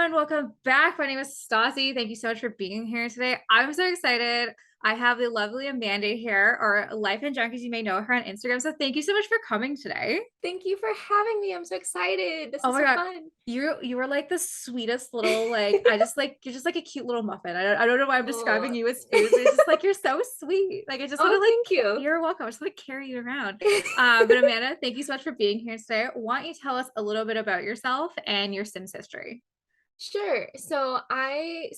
everyone, welcome back. My name is Stassi. Thank you so much for being here today. I'm so excited. I have the lovely Amanda here, or lifenjunk as you may know her on Instagram. So thank you so much for coming today. Thank you for having me. I'm so excited. This Oh is my so God. fun. You were like the sweetest little I just like you're just like a cute little muffin. I don't know why I'm describing Oh, you as food, but it's just like you're so sweet. Like I just want to oh, thank you. you're welcome. I just want to carry you around. But Amanda, thank you so much for being here today. Why don't you tell us a little bit about yourself and your Sims history? Sure. So I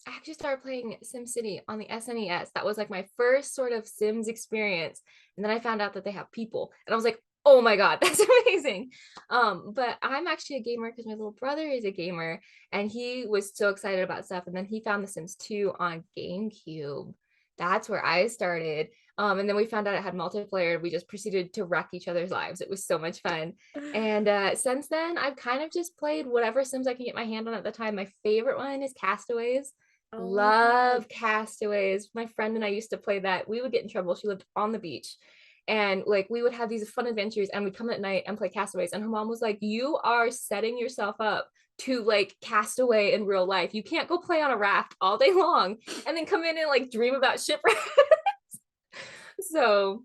actually started playing SimCity on the SNES. That was like my first sort of Sims experience. And then I found out that they have people. And I was like, oh my God, that's amazing. But I'm actually a gamer because my little brother is a gamer and he was so excited about stuff. And then he found The Sims 2 on GameCube. That's where I started. And then we found out it had multiplayer. We just proceeded to wreck each other's lives. It was so much fun. And since then, I've kind of just played whatever Sims I can get my hand on at the time. My favorite one is Castaways. Oh my God. Love Castaways. My friend and I used to play that. We would get in trouble. She lived on the beach. And like we would have these fun adventures and we'd come at night and play Castaways. And her mom was like, you are setting yourself up to like castaway in real life. You can't go play on a raft all day long and then come in and like dream about shipwreck. So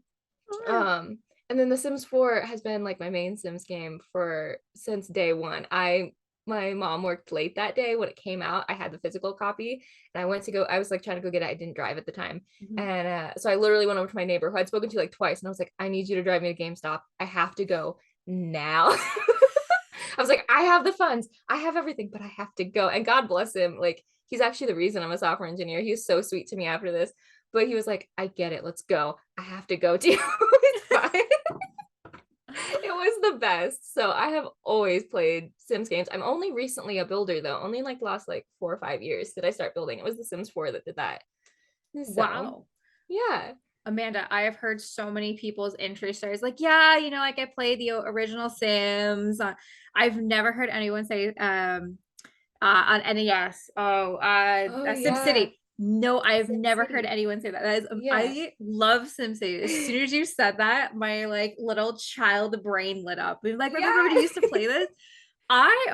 um and then The Sims 4 has been like my main Sims game for since day one. My mom worked late that day when it came out. I had the physical copy and I was like trying to go get it. I didn't drive at the time. Mhm. And so I literally went over to my neighbor who I'd spoken to like twice and I was like, I need you to drive me to GameStop. I have to go now. I was like, I have the funds, I have everything, but I have to go. And God bless him. Like, he's actually the reason I'm a software engineer. He was so sweet to me after this. But he was like, I get it. Let's go. I have to go too. It's fine. It was the best. So I have always played Sims games. I'm only recently a builder though. Only in like the last like 4 or 5 years did I start building. It was The Sims 4 that did that. So Wow. yeah. Amanda, I have heard so many people's entry stories. Like, yeah, like I played the original Sims. I've never heard anyone say on NES. Oh, Oh yeah. SimCity. No, I've Sim never heard City. anyone say that. That is, Yeah. I love SimCity. As soon as you said that, my like little child brain lit up. We like remember when Yeah. you used to play this?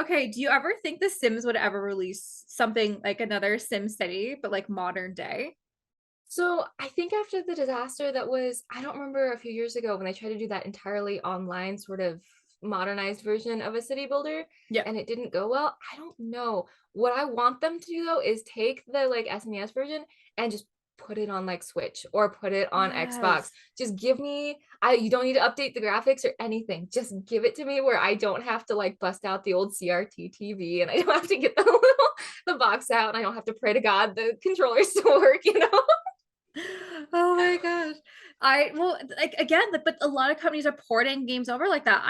Okay. Do you ever think The Sims would ever release something like another Sim City, but like modern day? So I think after the disaster that was, I don't remember a few years ago when they tried to do that entirely online sort of modernized version of a city builder Yeah. and it didn't go well. I don't know. What I want them to do though is take the like SNES version and just put it on like Switch or put it on Xbox. Yes. Just give me you don't need to update the graphics or anything. Just give it to me where I don't have to like bust out the old CRT TV and I don't have to get the little the box out and I don't have to pray to God the controllers to work. Oh my gosh. Well, like again, but a lot of companies are porting games over like that.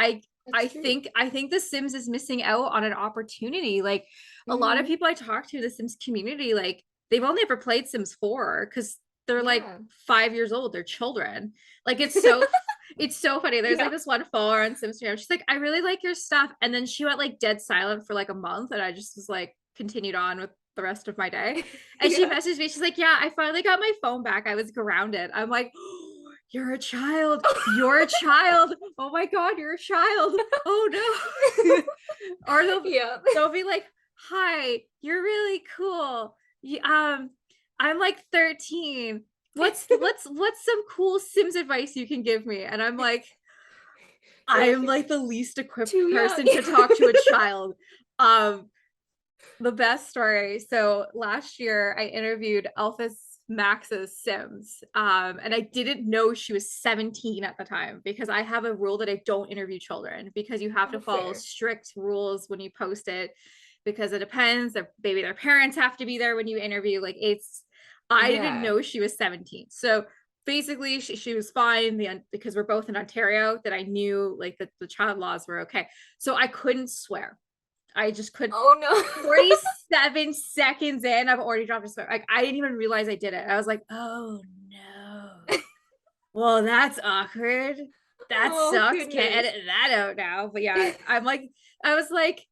That's true. I think The Sims is missing out on an opportunity. Like a lot of Hmm. people I talk to, the Sims community, like they've only ever played Sims 4 because they're like Yeah. 5 years old, they're children. Like it's so funny. There's like Yeah. this one follower on Sims Instagram. She's like, I really like your stuff. And then she went like dead silent for like a month, and I just was like continued on with the rest of my day. And she Yeah. messaged me. She's like, yeah, I finally got my phone back. I was grounded. I'm like, oh, you're a child. You're a child. Oh my God, you're a child. Oh no. Or Yeah. they'll be like, hi, you're really cool. I'm like 13. What's some cool Sims advice you can give me? And I'm like, You're I'm like, you're like the least equipped too young. person to talk to a child. Um, the best story. So last year I interviewed Alpha's Max's Sims. And I didn't know she was 17 at the time because I have a rule that I don't interview children because you have to Oh, follow fair. strict rules when you post it because it depends. Maybe their parents have to be there when you interview. I didn't Yeah. know she was 17. So basically she was fine because we're both in Ontario, that I knew like that the child laws were okay. So I couldn't swear. I just could Oh no. 47 seconds in, I've already dropped a swear. Like I didn't even realize I did it. I was like, oh no. Well, that's awkward. That Oh sucks. Can't goodness. edit that out now. But yeah, I was like,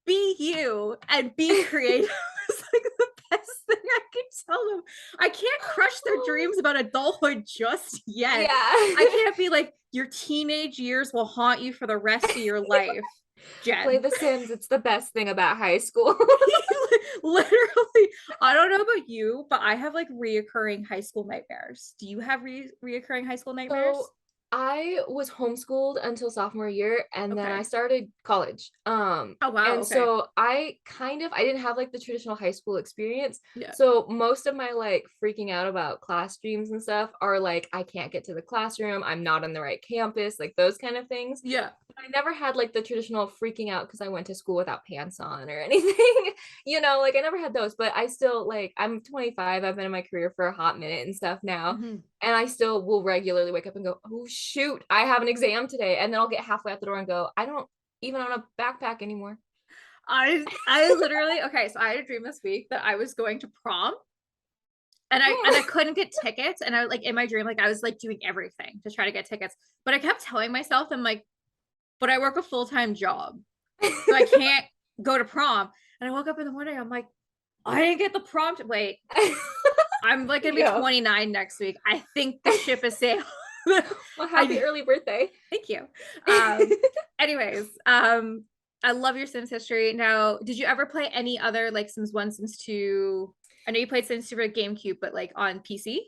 be you and be creative. It's like the best thing I could tell them. I can't crush their Oh, dreams about adulthood just yet. yeah. I can't be like, your teenage years will haunt you for the rest of your life. Play Jen. The Sims. It's the best thing about high school. Literally, I don't know about you, but I have like reoccurring high school nightmares. Do you have reoccurring high school So nightmares? I was homeschooled until sophomore year and then I Okay. started college. Oh wow, And okay. so I didn't have like the traditional high school experience. Yeah. So most of my like freaking out about class dreams and stuff are like I can't get to the classroom, I'm not on the right campus, like those kind of things. Yeah. I never had like the traditional freaking out because I went to school without pants on or anything, like I never had those, but I still like I'm 25, I've been in my career for a hot minute and stuff now. Mhm. And I still will regularly wake up and go, oh shoot, I have an exam today. And then I'll get halfway out the door and go, I don't even own a backpack anymore. I literally okay, so I had a dream this week that I was going to prom and I couldn't get tickets and I like in my dream like I was like doing everything to try to get tickets, but I kept telling myself I'm like, but I work a full-time job. So I can't go to prom. And I woke up in the morning, I'm like, I didn't get the prom. Wait, I'm like gonna be Yeah. 29 next week. I think the ship is sailed. Well, happy I early birthday. thank you. Anyways, I love your Sims history. Now, did you ever play any other like Sims 1, Sims 2? I know you played Sims 2 for GameCube, but like on PC?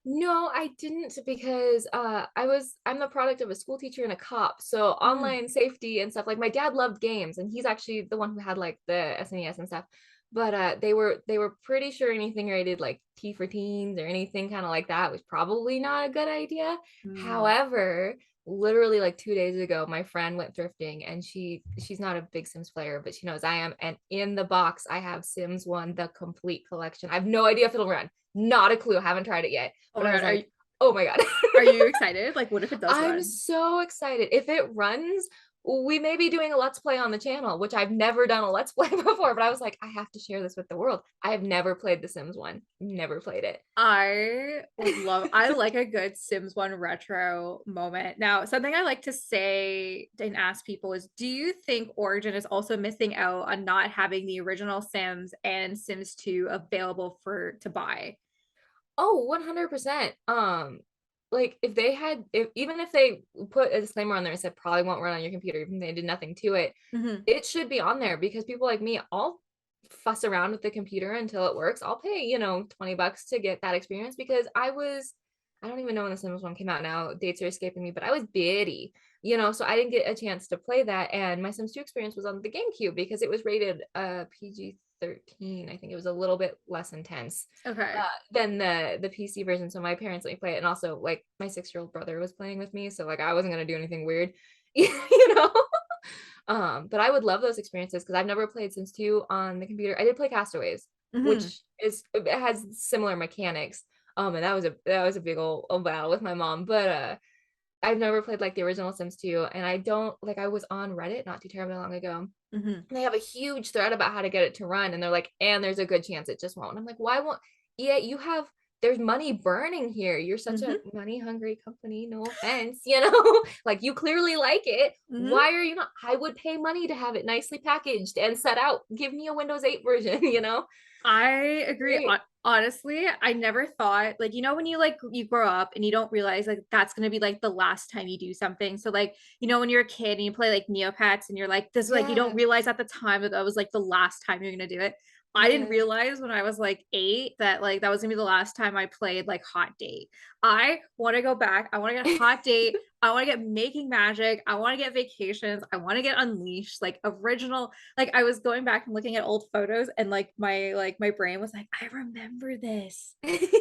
No, I didn't because I'm the product of a school teacher and a cop. So Mm. online safety and stuff, like my dad loved games and he's actually the one who had like the SNES and stuff. But they were pretty sure anything rated like T for teens or anything kind of like that was probably not a good idea. Mm. However, literally like 2 days ago, my friend went thrifting and she's not a big Sims player, but she knows I am. And in the box, I have Sims 1, the complete collection. I have no idea if it'll run. Not a clue. Haven't tried it yet. Oh But my I was god, like, oh my God. are you excited? Like, what if it does I'm run? so excited. If it runs, we may be doing a let's play on the channel, which I've never done a let's play before, but I was like, I have to share this with the world. I have never played The Sims 1. Never played it. I would love, I like a good Sims 1 retro moment. Now, something I like to say and ask people is, do you think Origin is also missing out on not having the original Sims and Sims 2 available to buy? Oh, 100%. Like if even if they put a disclaimer on there and said probably won't run on your computer, even if they did nothing to it, Mhm. it should be on there because people like me, I'll fuss around with the computer until it works. I'll pay, $20 to get that experience because I don't even know when the Sims one came out now. Dates are escaping me, but I was bitty, so I didn't get a chance to play that. And my Sims 2 experience was on the GameCube because it was rated PG-13. I think it was a little bit less intense Okay. than the PC version. So my parents let me play it. And also like my 6-year-old brother was playing with me. So like I wasn't gonna do anything weird, you know. But I would love those experiences because I've never played Sims 2 on the computer. I did play Castaways, Mhm. which it has similar mechanics. And that was a big old battle with my mom. But I've never played like the original Sims 2, and I don't like I was on Reddit not too terribly long ago. Mhm. They have a huge thread about how to get it to run, and they're like, and there's a good chance it just won't. And I'm like, why won't? Yeah, there's money burning here. You're such a Mhm. money hungry company. No offense. Like you clearly like it. Mhm. Why are you not? I would pay money to have it nicely packaged and set out. Give me a Windows 8 version. I agree. Great. Honestly, I never thought like when you like you grow up and you don't realize like that's gonna be like the last time you do something. So like when you're a kid and you play like Neopets and you're like this like you don't Yeah. realize at the time that was like the last time you're gonna do it. I didn't Yeah. realize when I was like 8 that like that was gonna be the last time I played like Hot Date. I want to go back. I want to get Hot Date. I want to get Making Magic. I want to get Vacations. I want to get Unleashed, like original. Like I was going back and looking at old photos and like my brain was like, I remember this.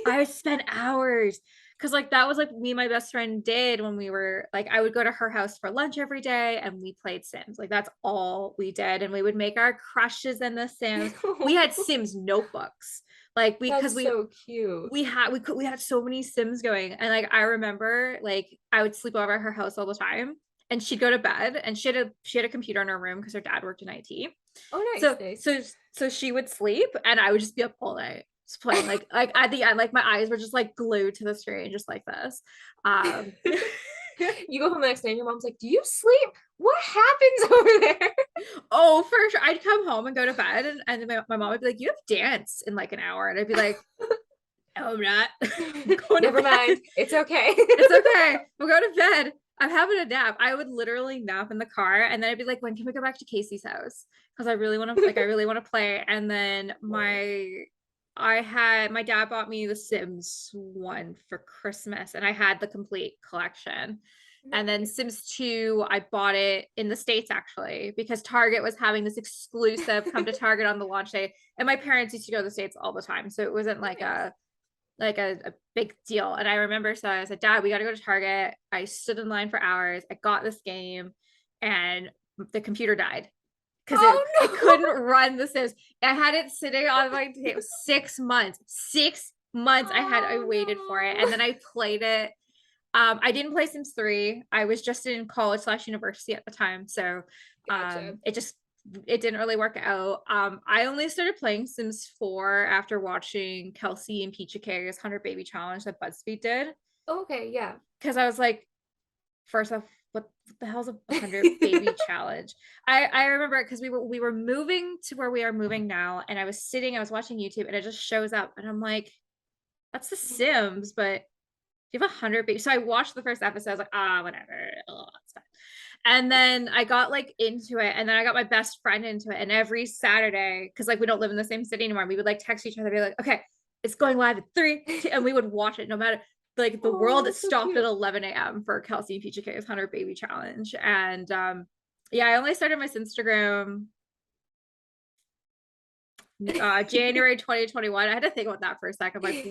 I spent hours because like that was like me and my best friend did when we were like I would go to her house for lunch every day and we played Sims. Like that's all we did. And we would make our crushes in the Sims. We had Sims notebooks. Like we because That's so cute. we had so many Sims going. And like I remember like I would sleep over at her house all the time and she'd go to bed and she had a computer in her room because her dad worked in IT. Oh, nice, So nice. so so she would sleep and I would just be up all night just playing like at the end like my eyes were just like glued to the screen just like this. Um You go home the next day and your mom's like, do you sleep? What happens over there? oh for sure I'd come home and go to bed and my mom would be like you have dance in like an hour and I'd be like no I'm not I'm going to Never bed mind. It's okay. it's okay we'll go to bed I'm having a nap. I would literally nap in the car, and then I'd be like, when can we go back to Casey's house? Because I really want to play. And then my dad bought me the Sims one for Christmas, and I had the complete collection. And then Nice. Sims 2, I bought it in the States actually, because Target was having this exclusive come to Target on the launch day. And my parents used to go to the States all the time. So it wasn't like Nice. a big deal. And I remember, so I said, Dad, we got to go to Target. I stood in line for hours. I got this game, and the computer died because I Oh couldn't run the Sims. I had it sitting on my table 6 months. 6 months I waited for it, and no. then I played it. I didn't play Sims 3. I was just in college/university at the time, so Gotcha. it didn't really work out. I only started playing Sims 4 after watching Kelsey and Peachy K's 100 Baby Challenge that BuzzFeed did, Okay, yeah. because I was like, first off, what the hell's a 100 Baby Challenge? I remember because we were moving to where we are moving now, and I was watching YouTube, and it just shows up, and I'm like, that's The Sims, but you have 100 babies. So I watched the first episode. I was like, whatever. Ugh, it's fine. And then I got like into it, and then I got my best friend into it. And every Saturday, because like we don't live in the same city anymore, we would like text each other, be like, okay, it's going live at 3, 2, and we would watch it no matter, like, the Oh, world that's so stopped at cute. 11 a.m. for Kelsey and Peachy K's 100 Baby Challenge. And yeah, I only started my Instagram January 2021. I had to think about that for a second. Like,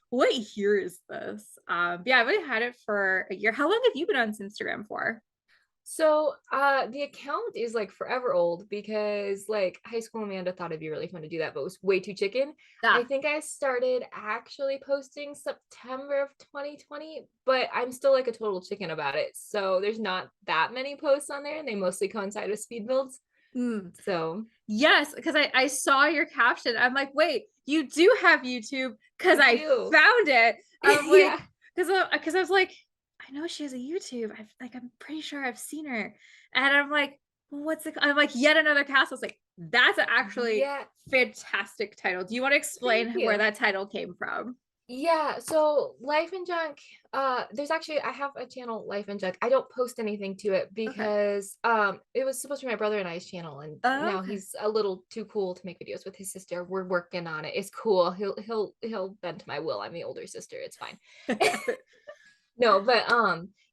what year is this? Yeah, I've only had it for a year. How long have you been on Instagram for? So, the account is like forever old because like high school Amanda thought it'd be really fun to do that, but it was way too chicken. I Ah, think I started actually posting September of 2020, but I'm still like a total chicken about it. So there's not that many posts on there, and they mostly coincide with speed builds. mm, So yes, because I saw your caption. I'm like, wait, you do have YouTube? Because I I do. found it. I'm like, Yeah. because I was like, I know she has a YouTube. I'm pretty sure I've seen her. And I'm like, well, what's it? I'm like, yet another castle. It's like, that's actually Yeah. fantastic title. Do you want to Thank explain where you. that title came from? Yeah, so Life and Junk, there's actually I have a channel, Life and Junk. I don't post anything to it Okay. because it was supposed to be my brother and I's channel, and Oh, now okay. he's a little too cool to make videos with his sister. We're working on it. It's cool. He'll bend to my will. I'm the older sister. It's fine. No, but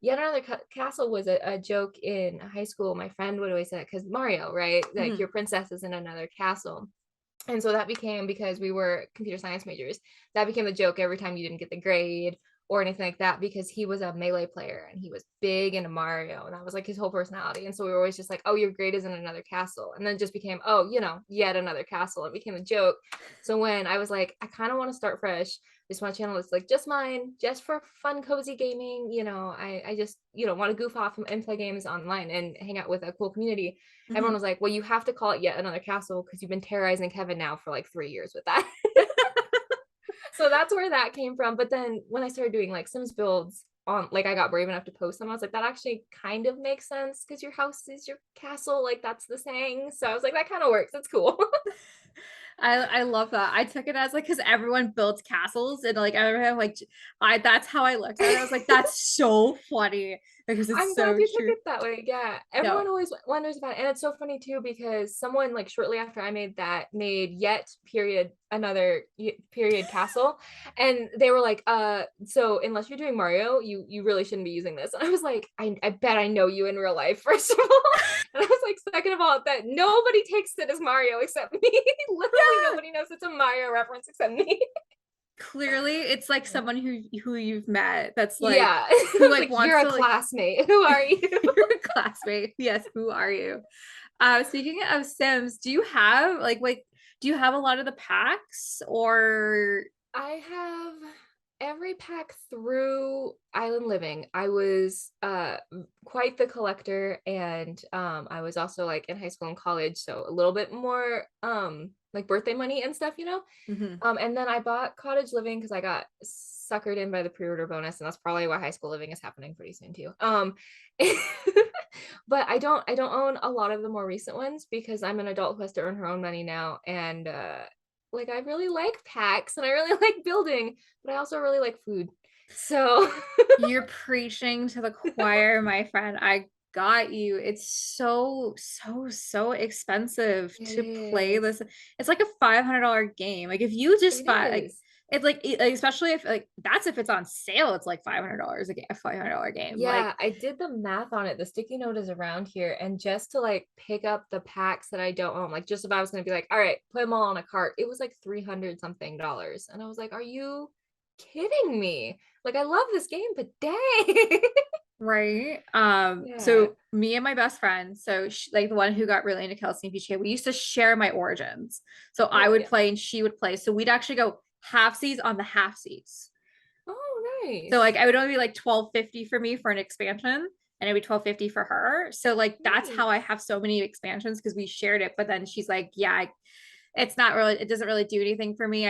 yet another castle was a joke in high school. My friend would always say that because Mario, right? Like Mhm. your princess is in another castle. And so that became, because we were computer science majors, that became the joke every time you didn't get the grade or anything like that, because he was a melee player and he was big into Mario, and that was like his whole personality. And so we were always just like, oh, your grade is in another castle. And then it just became, oh, yet another castle. It became a joke. So when I was like, I kind of want to start fresh, this one channel is like just mine, just for fun, cozy gaming. I just, want to goof off and play games online and hang out with a cool community. Everyone Mhm. was like, well, you have to call it Yet Another Castle because you've been terrorizing Kevin now for like 3 years with that. So that's where that came from. But then when I started doing like Sims builds on, like, I got brave enough to post them, I was like, that actually kind of makes sense because your house is your castle. Like, that's the saying. So I was like, that kind of works. It's cool. I love that. I took it as like, because everyone builds castles, and like everyone like I that's how I looked at it. I was like, that's so funny because it's I'm glad so you took true. it that way. Yeah. No. Everyone always wonders about it. And it's so funny too, because someone like shortly after I made that made yet period another period castle. And they were like, so unless you're doing Mario, you really shouldn't be using this. And I was like, I bet I know you in real life, first of all. And I was like, second of all, that nobody takes it as Mario except me. Literally Yeah. nobody knows it's a Mario reference except me. Clearly it's like someone who you've met that's like Yeah. who It's like like, you're wants a to like classmate. Who are you? you're a classmate. Yes, who are you? Speaking of Sims, do you have a lot of the packs or I have every pack through Island Living. I was quite the collector, and I was also like in high school and college, so a little bit more like birthday money and stuff, Mhm. and then I bought Cottage Living because I got suckered in by the pre-order bonus, and that's probably why High School Living is happening pretty soon too. But I don't own a lot of the more recent ones because I'm an adult who has to earn her own money now, and like I really like packs and I really like building, but I also really like food. So You're preaching to the choir, my friend. I got you. It's so expensive it to play is. this. It's like a $500 game. Like if you just It buy like is. it's like especially if like that's if it's on sale, it's like $500 a game, a $500 game. Like Yeah, I did the math on it. The sticky note is around here. And just to like pick up the packs that I don't own, like just if I was gonna be like, all right, put them all on a cart, it was like 300 something dollars. And I was like, are you kidding me? Like I love this game, but dang. right. Yeah. So me and my best friend, like the one who got really into Kelsey and PGA, we used to share my origins. So I Oh would yeah. play and she would play. So we'd actually go half seas on the half seas. Oh, So like nice. I would only be like 1250 for me for an expansion and it'd be 1250 for her. So like that's how I Nice. have so many expansions because we shared it. But then she's like, yeah, it's not really, it doesn't really do anything for me.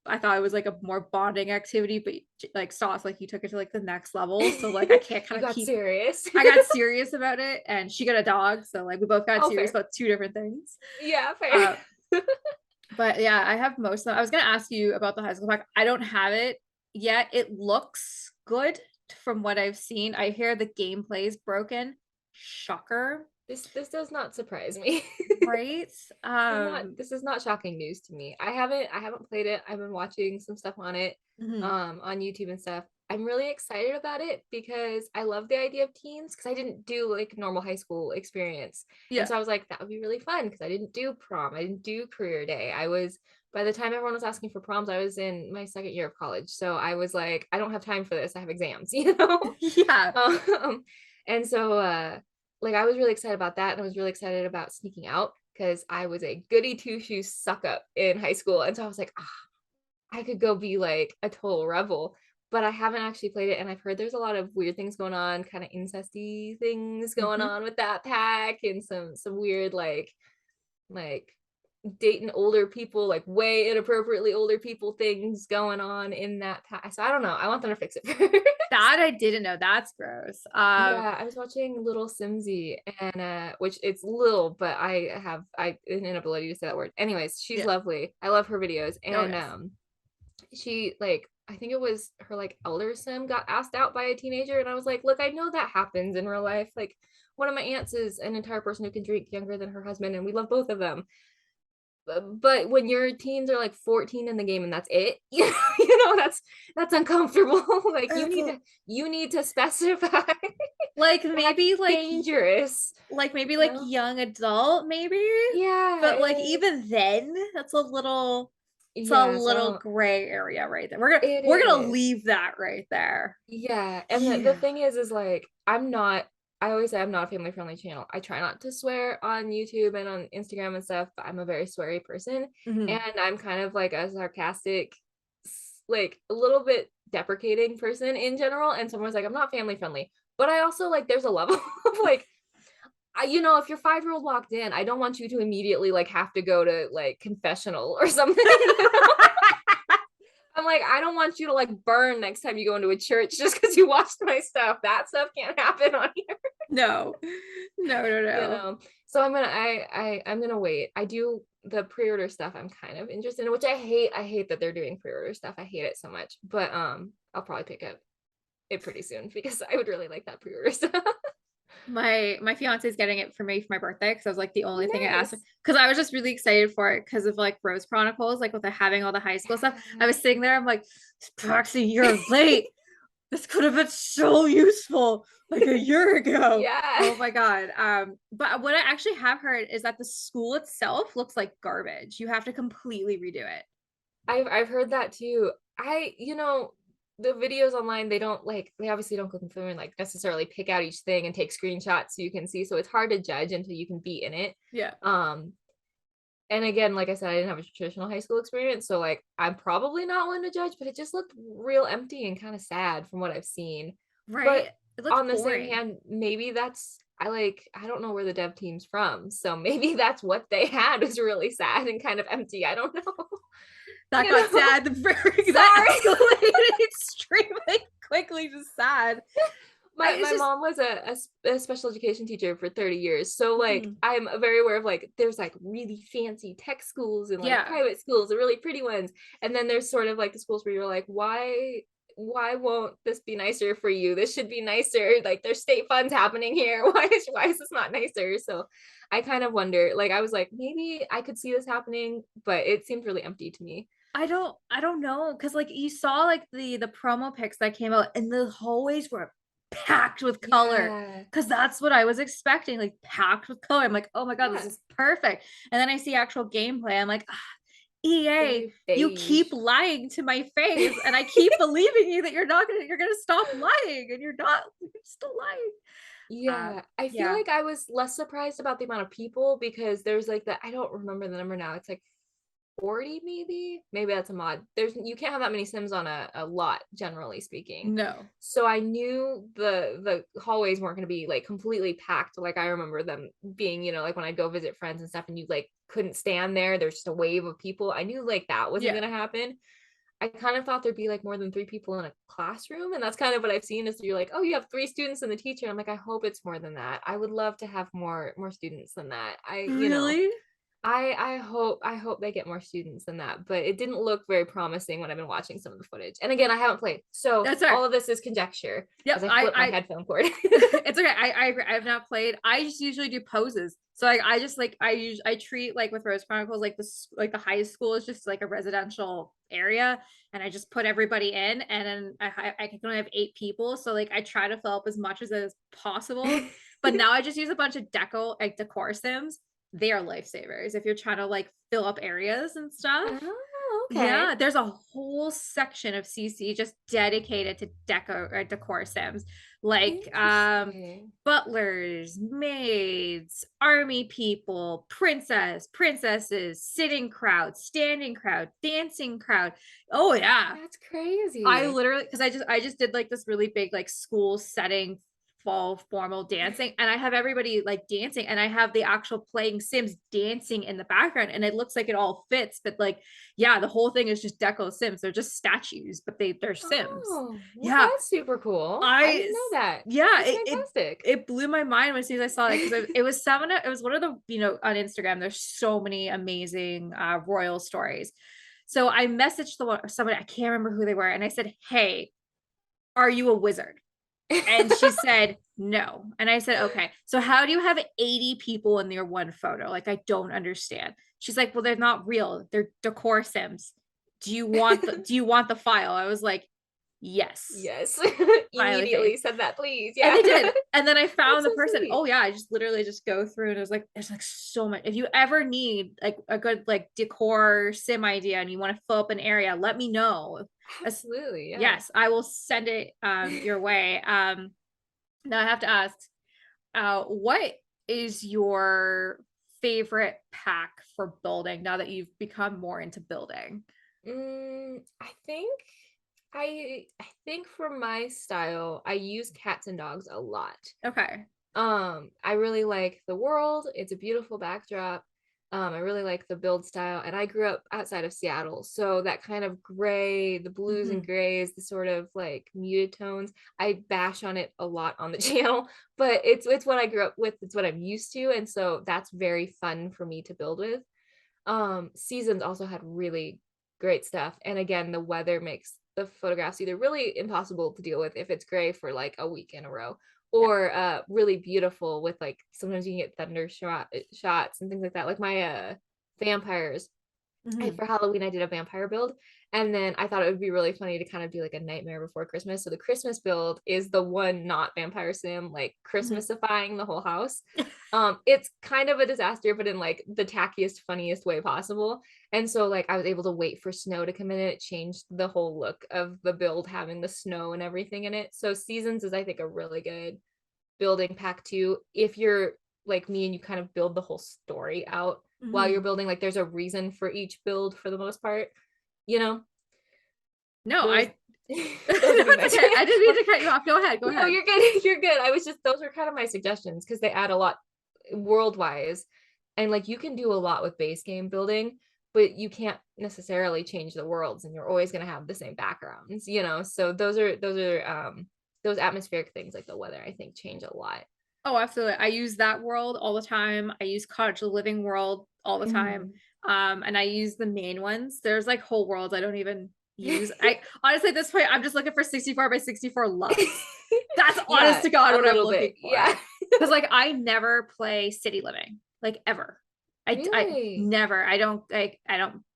I thought it was like a more bonding activity, but like Sauce, like you took it to like the next level. So like I can't You kind of got keep, serious. I got serious about it and she got a dog. So like we both got Oh, serious fair. about two different things. Yeah, fair. Uh, but yeah, I have most of them. I was gonna ask you about the high school pack. I don't have it yet. It looks good from what I've seen. I hear the gameplay is broken. Shocker, This does not surprise me. right? This is not shocking news to me. I haven't played it. I've been watching some stuff on it Mhm. on YouTube and stuff. I'm really excited about it because I love the idea of teams because I didn't do like normal high school experience. And Yeah. so I was like that would be really fun because I didn't do prom. I didn't do career day. I was by the time everyone was asking for proms, I was in my second year of college. So I was like I don't have time for this. I have exams, you know? Yeah. Um, and so like I was really excited about that and I was really excited about sneaking out because I was a goody two shoes suck up in high school. And so I was like, ah, I could go be like a total rebel. But I haven't actually played it, and I've heard there's a lot of weird things going on, kind of incesty things going Mhm. on with that pack, and some weird like dating older people, like way inappropriately older people things going on in that pack. So I don't know. I want them to fix it first. That I didn't know. That's gross. Yeah, I was watching Little Simsy and which it's little, but I have an inability to say that word. Anyways, she's Yeah. lovely. I love her videos. Oh And yes. she like I think it was her like elder sim got asked out by a teenager and I was like, "Look, I know that happens in real life. Like one of my aunts is an entire person who can drink younger than her husband and we love both of them. But when your teens are like 14 in the game and that's it, that's uncomfortable. Like It's you need to specify like that's maybe dangerous, like maybe you like know? young adult maybe, Yeah, but like even then that's a little, it's a yeah, little so gray area right there. it We're gonna is. leave that right there. Yeah, and the Yeah. thing is like I always say I'm not a family friendly channel. I try not to swear on YouTube and on Instagram and stuff, but I'm a very sweary person. Mhm. And I'm kind of like a sarcastic, like a little bit deprecating person in general. And someone's like, I'm not family friendly. But I also like there's a level of like if your 5-year-old walked in, I don't want you to immediately like have to go to like confessional or something. I'm like, I don't want you to like burn next time you go into a church just because you watched my stuff. That stuff can't happen on here, No. No, no, you no. know. So I'm gonna wait. I do the pre-order stuff. I'm kind of interested in, which I hate. I hate that they're doing pre-order stuff. I hate it so much. But I'll probably pick up it pretty soon because I would really like that pre-order stuff. My fiance is getting it for me for my birthday because I was like the only thing I asked Nice. because I was just really excited for it because of like Rose Chronicles, like with the having all the high school stuff. I was sitting there, I'm like, this pack's a year late. This could have been so useful like a year ago. Yeah. Oh my God. But what I actually have heard is that the school itself looks like garbage. You have to completely redo it. I've heard that too. The videos online, they obviously don't go through and like necessarily pick out each thing and take screenshots so you can see. So it's hard to judge until you can be in it. Yeah. Um, and again, like I said, I didn't have a traditional high school experience, so like I'm probably not one to judge, but it just looked real empty and kind of sad from what I've seen. But Right. It looks on the same boring. hand, maybe I don't know where the dev team's from, so maybe that's what they had was really sad and kind of empty. I don't know. That You got know? sad. That Sorry. escalated extremely quickly to sad. It's My just mom was a special education teacher for 30 years. So like mhm. I'm very aware of like there's like really fancy tech schools and like Yeah. private schools, the really pretty ones. And then there's sort of like the schools where you're like, why why won't this be nicer for you? This should be nicer. Like there's state funds happening here. Why is this not nicer? So I kind of wonder, like I was like, maybe I could see this happening, but it seemed really empty to me. I don't know, because like you saw like the promo pics that came out and the hallways were packed with color, Yeah. because that's what I was expecting, like packed with color. I'm like, oh my god, this Yeah. is perfect. And then I see actual gameplay. I'm like, EA, Very you keep beige. lying to my face, and I keep believing you that you're gonna stop lying, and you're not. You're still lying. Yeah, I feel Yeah. like I was less surprised about the amount of people because there's like I don't remember the number now. It's like 40 maybe. Maybe that's a mod. There's you can't have that many Sims on a lot, generally speaking. No. So I knew the hallways weren't going to be like completely packed like I remember them being, like when I go visit friends and stuff and you like couldn't stand there. There's just a wave of people. I knew like that wasn't Yeah. going to happen. I kind of thought there'd be like more than 3 people in a classroom. And that's kind of what I've seen is you're like, oh, you have 3 students and the teacher. I'm like, I hope it's more than that. I would love to have more students than that. Really? I hope they get more students than that, but it didn't look very promising when I've been watching some of the footage. And again, I haven't played. So That's all right. all of this is conjecture Yep. as I flip my headphone cord. It's okay. I agree. I have not played. I just usually do poses. So like I just like I treat like with Rose Chronicles like this like the high school is just like a residential area, and I just put everybody in, and then I can only have 8 people, so like I try to fill up as much as possible. But now I just use a bunch of decor sims. They are lifesavers if you're trying to like fill up areas and stuff. Oh, okay. Yeah, there's a whole section of CC just dedicated to decor sims, like Interesting. butlers, maids, army people, princesses, sitting crowd, standing crowd, dancing crowd. Oh yeah. That's I crazy. literally, because I just did like this really big like school setting fall formal dancing, and I have everybody like dancing, and I have the actual playing sims dancing in the background, and it looks like it all fits. But like, yeah, the whole thing is just deco sims. They're just statues, but they're sims. Oh, well, Yeah. that's super cool. I I didn't know that. Yeah, That's fantastic. it blew my mind as soon as I saw it, because it was it was one of the, on Instagram there's so many amazing royal stories. So I messaged somebody, I can't remember who they were, and I said, hey, are you a wizard? And she said no. And I said, okay, so how do you have 80 people in your one photo? Like, I don't understand. She's like, well, they're not real, they're decor sims. Do you want the file? I was like, yes. Yes. Smiley face. Immediately said that, please. And Yeah. they did. And then I found That's the so person. sweet. Oh yeah, I just literally just go through, and it was like there's like so much. If you ever need like a good like decor sim idea and you want to fill up an area, let me know. Absolutely. Yeah. Yes, I will send it your way. Now I have to ask, what is your favorite pack for building now that you've become more into building? I think for my style, I use cats and dogs a lot. Okay. I really like the world. It's a beautiful backdrop. I really like the build style, and I grew up outside of Seattle, so that kind of gray, the blues and Mhm. grays, the sort of like muted tones. I bash on it a lot on the channel, but it's what I grew up with. It's what I'm used to, and so that's very fun for me to build with. Seasons also had really great stuff, and again, the weather makes the photographs either really impossible to deal with if it's gray for like a week in a row, Yeah. or really beautiful with like sometimes you can get shots and things like that, like my vampires. Mhm. For Halloween, I did a vampire build, and then I thought it would be really funny to kind of do like a Nightmare Before Christmas. So the Christmas build is the one not vampire sim, like Mhm. Christmasifying the whole house. It's kind of a disaster, but in like the tackiest, funniest way possible. And so like I was able to wait for snow to come in, and it changed the whole look of the build having the snow and everything in it. So Seasons is I think a really good building pack too. If you're like me and you kind of build the whole story out while you're Mhm. building, like there's a reason for each build for the most part, you know, No, those I those would be that's my okay. I didn't mean to cut you off. Go ahead. Go no, ahead. you're good. You're good. I was just those were kind of my suggestions because they add a lot world wise, and like you can do a lot with base game building, but you can't necessarily change the worlds, and you're always going to have the same backgrounds, so those atmospheric things like the weather I think change a lot. Oh, absolutely. I use that world all the time. I use Cottage of Living World all the time. Mhm. And I use the main ones. There's like whole worlds I don't even use. I honestly at this point I'm just looking for 64 by 64 Lux. That's honest Yeah, to God a what I'm little bit. looking Yeah. for. Because like I never play city living, like ever. I Really? never. I don't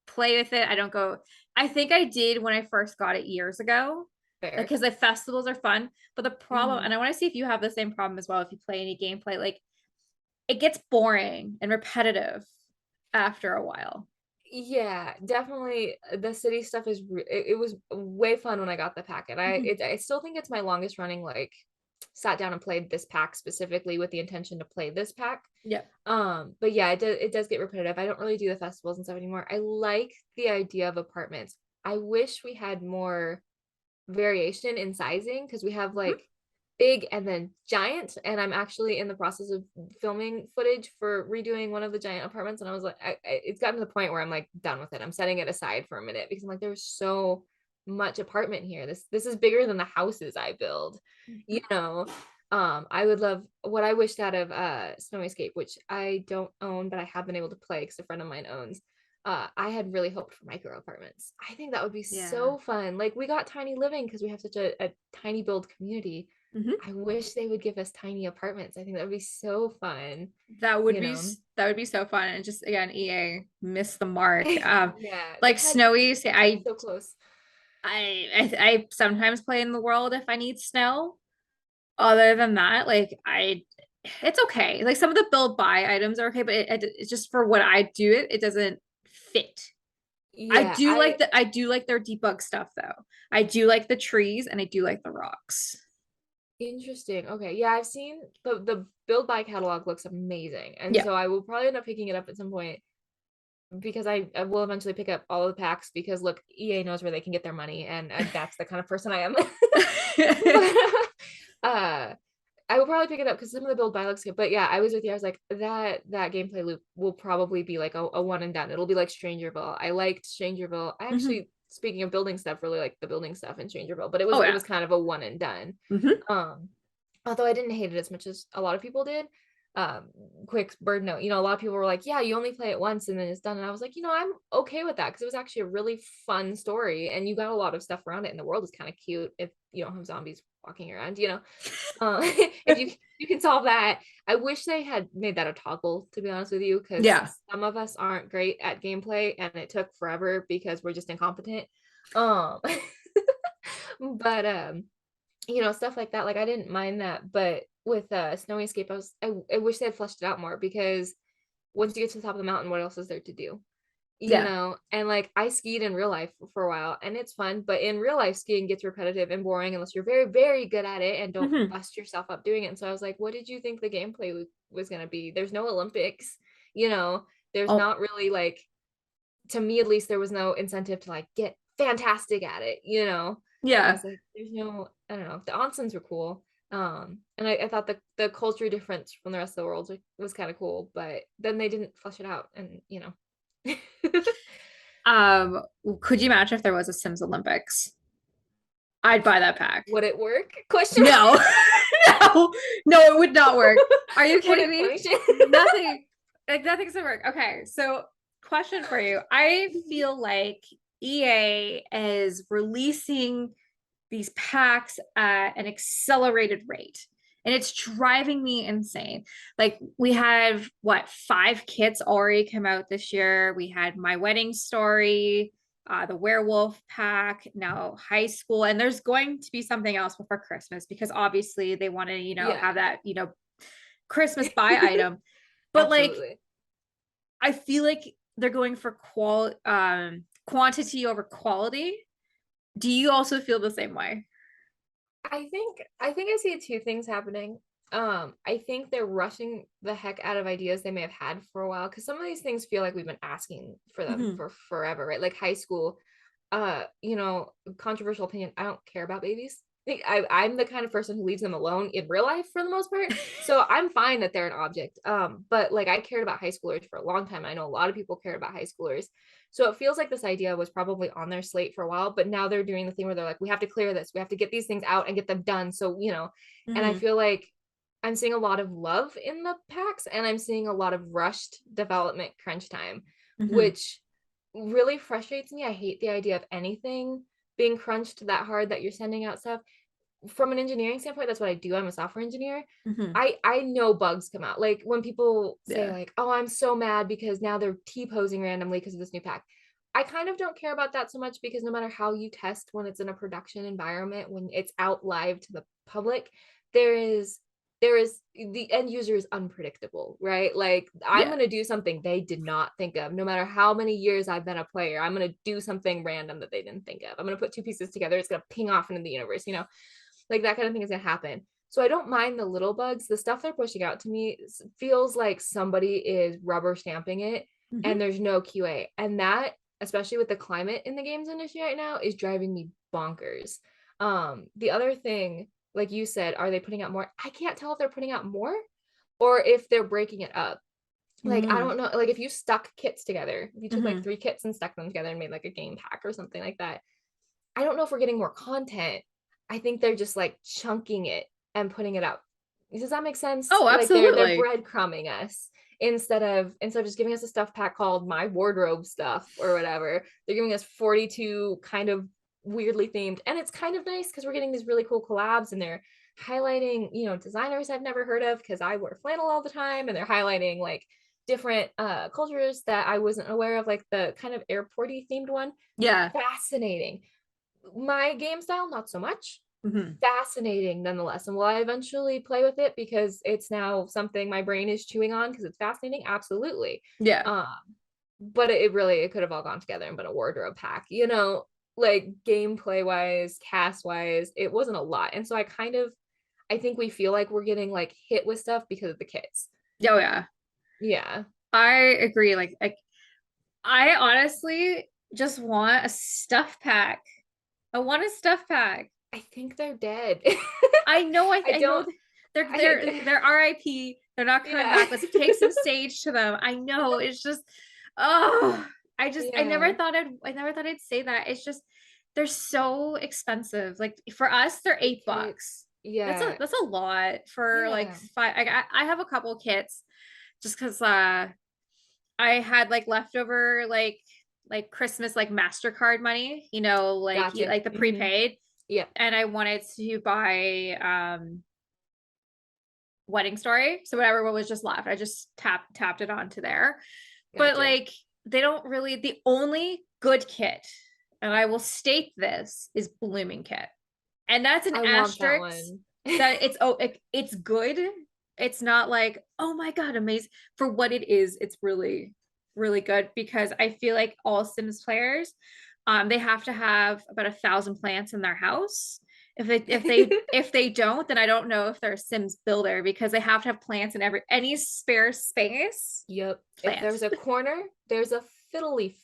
play with it. I don't go. I think I did when I first got it years ago. Like Fair. because the festivals are fun. But the problem, Mhm. and I want to see if you have the same problem as well if you play any gameplay, like it gets boring and repetitive after a while. Yeah, definitely. The city stuff is it was way fun when I got the pack, and Mhm. I still think it's my longest running, like, sat down and played this pack specifically with the intention to play this pack. Yeah. But yeah, it does get repetitive. I don't really do the festivals and stuff anymore. I like the idea of apartments. I wish we had more variation in sizing because we have Mhm. like big and then giant, and I'm actually in the process of filming footage for redoing one of the giant apartments, and I was like it's gotten to the point where I'm like done with it. I'm setting it aside for a minute because I'm like there's so much apartment here. This is bigger than the houses I build, you Mhm. know. I would love what I wished out of Snow Escape, which I don't own but I have been able to play because a friend of mine owns. I had really hoped for micro apartments. I think that would be Yeah. so fun. Like we got tiny living because we have such a tiny build community. Mhm. I wish they would give us tiny apartments. I think that would be so fun, That would you be know. that would be so fun. And just again, EA missed the mark. Yeah, they Like had snowy. Say so close. I sometimes play in the world if I need snow. Other than that, like it's okay. Like some of the build buy items are okay, but it's just for what I do it doesn't fit. Yeah, I I do like their debug stuff though. I do like the trees and I do like the rocks. interesting. Okay, yeah, I've seen the build by catalog looks amazing, and Yeah. so I will probably end up picking it up at some point because I will eventually pick up all of the packs because look, EA knows where they can get their money, and that's the kind of person I am. But uh I will probably pick it up because some of the build by looks good. But yeah, I was with you. I was like, that gameplay loop will probably be like a one and done. It'll be like Strangerville. I liked Strangerville. I Mhm. actually, speaking of building stuff, really like the building stuff in Strangerville, but Oh it yeah. was kind of a one and done. Mhm. Um, although I didn't hate it as much as a lot of people did. Um, quick bird note, a lot of people were like, yeah, you only play it once and then it's done. And I was like, I'm okay with that because it was actually a really fun story and you got a lot of stuff around it and the world is kind of cute if you don't have zombies walking around. If you can solve that. I wish they had made that a toggle, to be honest with you, because Yeah. some of us aren't great at gameplay and it took forever because we're just incompetent. Um, but stuff like that. Like I didn't mind that, but with Snowy Escape, I wish they had fleshed it out more because once you get to the top of the mountain, what else is there to do? Yeah. And like I skied in real life for a while and it's fun, but in real life skiing gets repetitive and boring unless you're very very good at it and don't Mhm. bust yourself up doing it. And so I was like, what did you think the gameplay was going to be? There's no Olympics, you know. There's Oh not really like, to me at least, there was no incentive to like get fantastic at it. I yeah. was like, there's no, I don't know. The onsens were cool. And I thought the culture difference from the rest of the world was kind of cool, but then they didn't flesh it out and. Um, could you imagine if there was a Sims Olympics? I'd buy that pack. Would it work? Question No, no, no, it would not work. Are you mark. Would kidding it me? function? Nothing, like nothing's gonna work. Okay, so question for you. I feel like EA is releasing these packs at an accelerated rate. And it's driving me insane. Like we have what 5 kits already come out this year. We had My Wedding Story, the Werewolf pack, now High School, and there's going to be something else before Christmas because obviously they want to, have Yeah. that, Christmas buy item. But like Absolutely. I feel like they're going for quantity over quality. Do you also feel the same way? I think I see two things happening. I think they're rushing the heck out of ideas they may have had for a while because some of these things feel like we've been asking for them Mhm. for forever, right? Like high school. Controversial opinion. I don't care about babies. I'm the kind of person who leaves them alone in real life for the most part. So I'm fine that they're an object. But like I cared about high schoolers for a long time. I know a lot of people cared about high schoolers. So it feels like this idea was probably on their slate for a while, but now they're doing the thing where they're like, we have to clear this, we have to get these things out and get them done. So, and I Mhm. feel like I'm seeing a lot of love in the packs and I'm seeing a lot of rushed development crunch time, Mhm. which really frustrates me. I hate the idea of anything being crunched that hard that you're sending out stuff. From an engineering standpoint, that's what I do. I'm a software engineer. Mhm. I know bugs come out. Like when people say Yeah. like, "Oh, I'm so mad because now they're T-posing randomly because of this new pack." I kind of don't care about that so much because no matter how you test when it's in a production environment, when it's out live to the public, there is the end user is unpredictable, right? Like I'm Yeah. going to do something they did not think of. No matter how many years I've been a player, I'm going to do something random that they didn't think of. I'm going to put two pieces together. It's going to ping off into the universe, you know? Like that kind of thing is going to happen. So I don't mind the little bugs. The stuff they're pushing out to me feels like somebody is rubber stamping it Mhm. and there's no QA. And that, especially with the climate in the games industry right now, is driving me bonkers. The other thing, like you said, are they putting out more? I can't tell if they're putting out more or if they're breaking it up. Like I Mm. don't know, like if you stuck kits together, if you took like Mhm. 3 kits and stuck them together and made like a game pack or something like that, I don't know if we're getting more content. I think they're just like chunking it and putting it out. Does that make sense? Oh, Like they're absolutely. breadcrumbing us instead of just giving us a stuff pack called my wardrobe stuff or whatever. They're giving us 42 kind of weirdly themed, and it's kind of nice because we're getting these really cool collabs, and they're highlighting, you know, designers I've never heard of because I wear flannel all the time, and they're highlighting like different cultures that I wasn't aware of, like the kind of airporty themed one. Yeah. Fascinating. My game style, not so much. Mhm. Fascinating nonetheless. And will I eventually play with it because it's now something my brain is chewing on because it's fascinating? Absolutely. Yeah. Um, but it really, it could have all gone together and been a wardrobe pack, you know, like gameplay wise, cast wise, it wasn't a lot. And so I think we feel like we're getting like hit with stuff because of the kits. Oh yeah. Yeah. I agree. Like I honestly just want a stuff pack. I want a stuff pack. I think they're dead. I know. I I know. don't, They're RIP. They're not coming yeah. back. Let's take some stage to them. I know. It's just, oh, Yeah. I never thought I'd say that. It's just they're so expensive. Like for us, they're The $8. kits. Yeah. That's a lot for like Yeah. five. I have a couple kits just because I had like leftover like Christmas like MasterCard money, you know, Gotcha. like the prepaid, Yeah. and I wanted to buy Wedding Story. So whatever what was just left, I just tapped it onto there. But Gotcha. like they don't really the only good kit, and I will state this, is Blooming Kit. And that's an I want that asterisk one. that it's good. It's not like, oh my God, amazing. For what it is, it's really, really good because I feel like all Sims players, they have to have about 1,000 plants in their house. If they don't, then I don't know if they're a Sims builder because they have to have plants in any spare space. Yep. If Plant. there's a corner, there's a fiddle leaf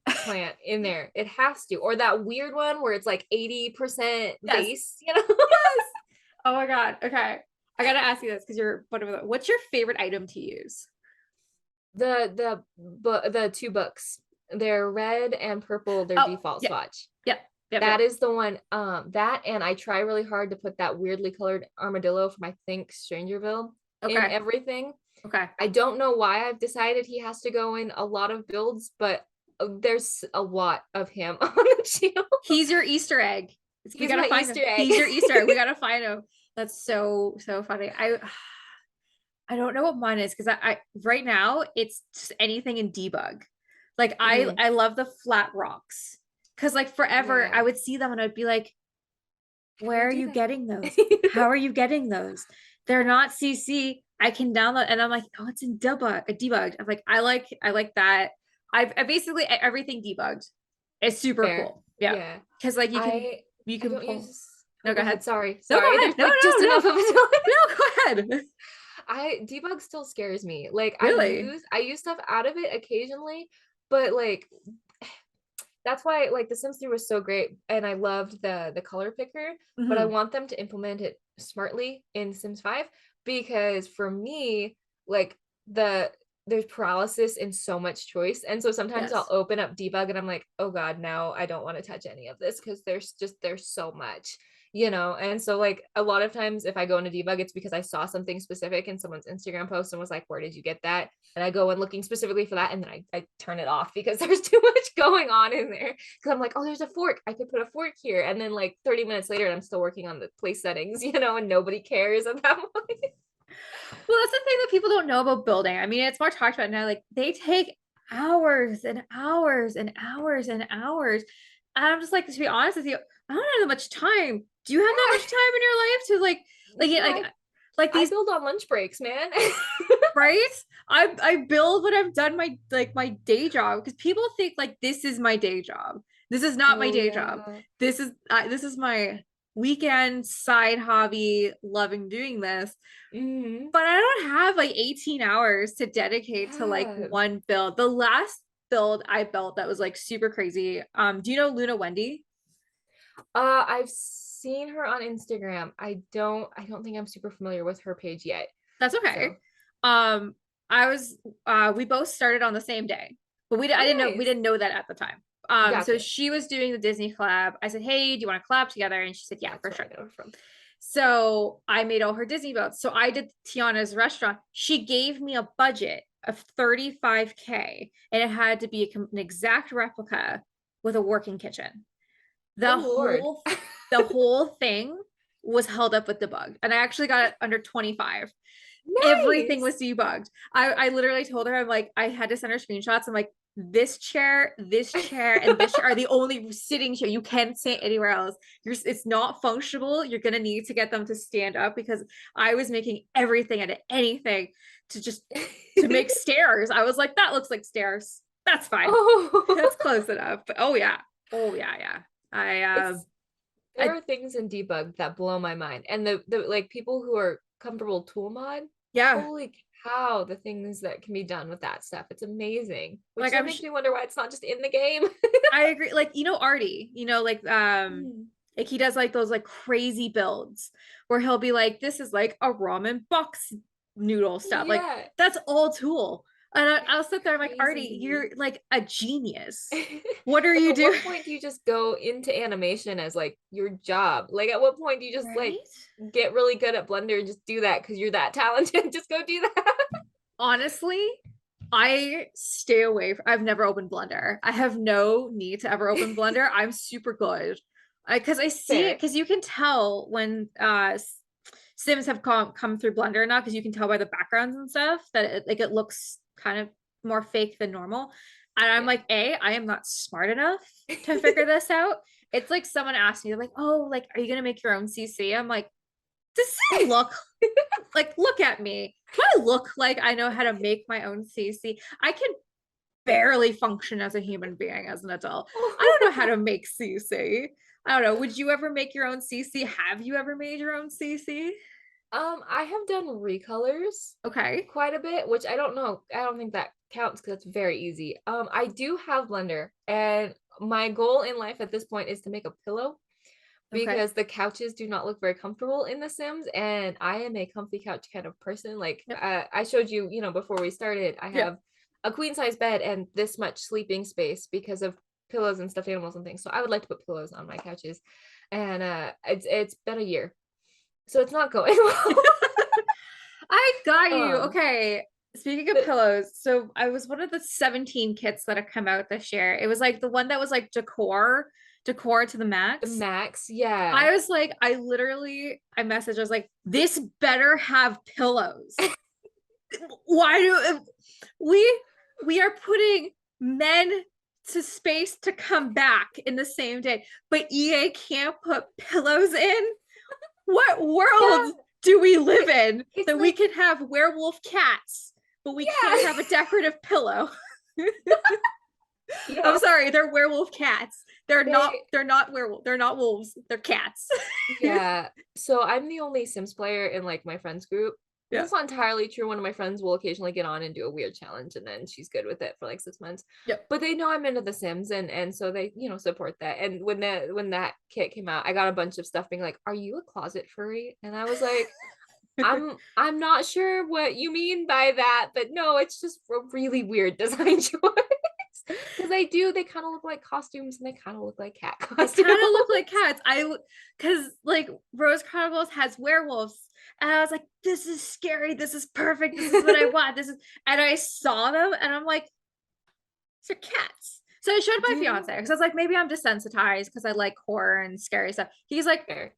plant in there. It has to. Or that weird one where it's like 80% Yes. base, you know? Yes. Oh my God. Okay. I gotta ask you this because you're whatever. What's your favorite item to use? The two books. They're red and purple, their Oh, default yeah, swatch. yep, yep, That yep. is the one. That, and I try really hard to put that weirdly colored armadillo from, I think, Strangerville in Okay, everything. okay. I don't know why I've decided he has to go in a lot of builds, but there's a lot of him on the channel. He's your Easter egg. We He's gotta my find him. Easter egg. He's your Easter egg. We gotta find him. That's so funny. I don't know what mine is because I right now it's just anything in debug. Like Mm, I love the flat rocks because like forever I yeah. would see them and I'd be like, How do where you are do you getting those? that? How are you getting those? They're not CC. I can download and I'm like, oh, it's in debugged. I'm like, I like that. I basically everything debugged. It's super Fair. cool. Yeah. Yeah. Because like I you I can don't pull. use. Oh, No, go go ahead. ahead. Sorry. No, go Sorry. ahead. There's like just enough of it. No, go ahead. I debug still scares me. Like Really? I use stuff out of it occasionally, but like that's why like the Sims 3 was so great and I loved the color picker, but I Mhm. want them to implement it smartly in Sims 5 because for me, like the there's paralysis in so much choice. And so sometimes I'll Yes. open up debug and I'm like, oh God, now I don't want to touch any of this because there's so much. And so like a lot of times if I go into debug, it's because I saw something specific in someone's Instagram post and was like, where did you get that? And I go in looking specifically for that, and then I turn it off because there's too much going on in there. Because I'm like, oh, there's a fork, I could put a fork here, and then like 30 minutes later and I'm still working on the place settings, and nobody cares at that point. Well, that's the thing that people don't know about building. I mean, it's more talked about now. Like they take hours and hours and hours and hours. And I'm just like, to be honest with you, I don't have that much time. Do you have that much time in your life to like, yeah, Yeah, like I these, build on lunch breaks, man. right? I build when I've done my day job, because people think like this is my day job. This is not my Oh day job. yeah. This is my weekend side hobby, loving doing this. Hmm. But I don't have like 18 hours to dedicate to like Yeah. one build. The last build I built that was like super crazy. Do you know Luna Wendy? I've seen her on Instagram. I don't think I'm super familiar with her page yet. That's So, okay. Um, I was we both started on the same day, but I oh didn't know, we nice. didn't know that at the time. So Gotcha. she was doing the Disney collab. I said, "Hey, do you want to collab together?" And she said, "Yeah, That's for where sure." I know her from. So I made all her Disney builds. So I did Tiana's restaurant. She gave me a budget of 35K, and it had to be an exact replica with a working kitchen. Oh The Lord. whole the whole thing was held up with debug, and I actually got it under 25. Everything Nice. was debugged. I literally told her, I'm like, I had to send her screenshots. I'm like, this chair, and this chair are the only sitting chair. You can't sit anywhere else. It's not functional. You're gonna need to get them to stand up, because I was making everything out of anything to make stairs. I was like, that looks like stairs. That's fine. Oh, That's close enough. But oh yeah. Oh yeah, yeah. it's there I are things in debug that blow my mind. And the like people who are comfortable tool mod, yeah. holy cow, the things that can be done with that stuff. It's amazing. Which Like then makes me wonder why it's not just in the game. I agree. Like, Artie, Mm. like he does like those like crazy builds where he'll be like, this is like a ramen box noodle stuff. Like Yeah. that's all tool. And I'll sit there, I'm like, Crazy to Artie, me. you're like a genius. What are Like you at doing? what point do you just go into animation as like your job? Like at what point do you just like Right? get really good at Blender and just do that because you're that talented? Just go do that. Honestly, I stay away I've never opened Blender. I have no need to ever open Blender. I'm super good. Because I see it, Fair. because you can tell when Sims have come through Blender now, because you can tell by the backgrounds and stuff that it looks kind of more fake than normal. And I'm Yeah. like, I am not smart enough to figure this out. It's like someone asked me, like, oh, like, are you gonna make your own CC? I'm like, does it look like, look at me? Do I look like I know how to make my own CC? I can barely function as a human being as an adult. I don't know how to make CC. I don't know. Would you ever make your own CC? Have you ever made your own CC? I have done recolors Okay. quite a bit, which I don't know. I don't think that counts because it's very easy. I do have Blender, and my goal in life at this point is to make a pillow Okay. because the couches do not look very comfortable in The Sims, and I am a comfy couch kind of person. Like Yep. I showed you, before we started, I Yep. have a queen size bed and this much sleeping space because of pillows and stuffed animals and things. So I would like to put pillows on my couches, and it's been a year, so it's not going well. I got you. um, Okay. Speaking of but pillows, so I was one of the 17 kits that have come out this year. It was like the one that was like decor to the the max. max, yeah. I was like, I messaged, I was like, this better have pillows. Why do we are putting men to space to come back in the same day, but EA can't put pillows in? What Yeah, world do we live in it's that we like, can have werewolf cats, but we can't yeah. have a decorative pillow? I'm Yeah, sorry, they're werewolf cats. They're not they they're not werewolf. They're not wolves. They're cats. yeah. So I'm the only Sims player in like my friends group. And Yeah. that's not entirely true. One of my friends will occasionally get on and do a weird challenge, and then she's good with it for like 6 months. Yep. But they know I'm into The Sims, and so they, support that. And when that kit came out, I got a bunch of stuff being like, "Are you a closet furry?" And I was like, I'm not sure what you mean by that, but no, it's just a really weird design choice. Because they kind of look like costumes and they kind of look like cat They costumes. kind of look like cats. Because like Rose Chronicles has werewolves, and I was like, this is scary. This is perfect. This is what I want. And I saw them, and I'm like, these are cats. So I showed my Yeah. fiance because I was like, maybe I'm desensitized because I like horror and scary stuff. He's like, Fair.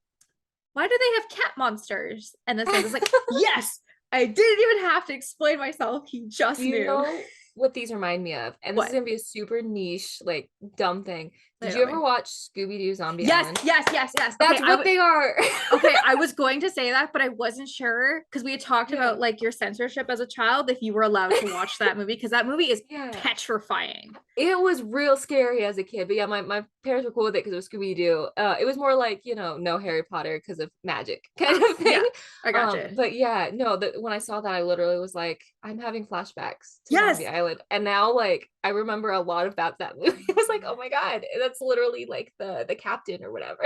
why do they have cat monsters? And this is like, yes, I didn't even have to explain myself. He Do just you knew. know what these remind me of? And this is What? gonna be a super niche, like dumb thing. Did you Tell ever me. watch Scooby-Doo Zombie Yes, Island? yes, yes, yes. That's what they are. Okay, I was going to say that, but I wasn't sure because we had talked Yeah. about like your censorship as a child if you were allowed to watch that movie because that movie is Yeah. petrifying. It was real scary as a kid, but yeah, my parents were cool with it because it was Scooby-Doo. It was more like, no Harry Potter because of magic kind of thing. Yeah, I gotcha. But yeah, no, when I saw that, I literally was like, I'm having flashbacks to Zombie Yes, Island. And now like I remember a lot about that movie. I was like, oh my God, that's literally like the captain or whatever.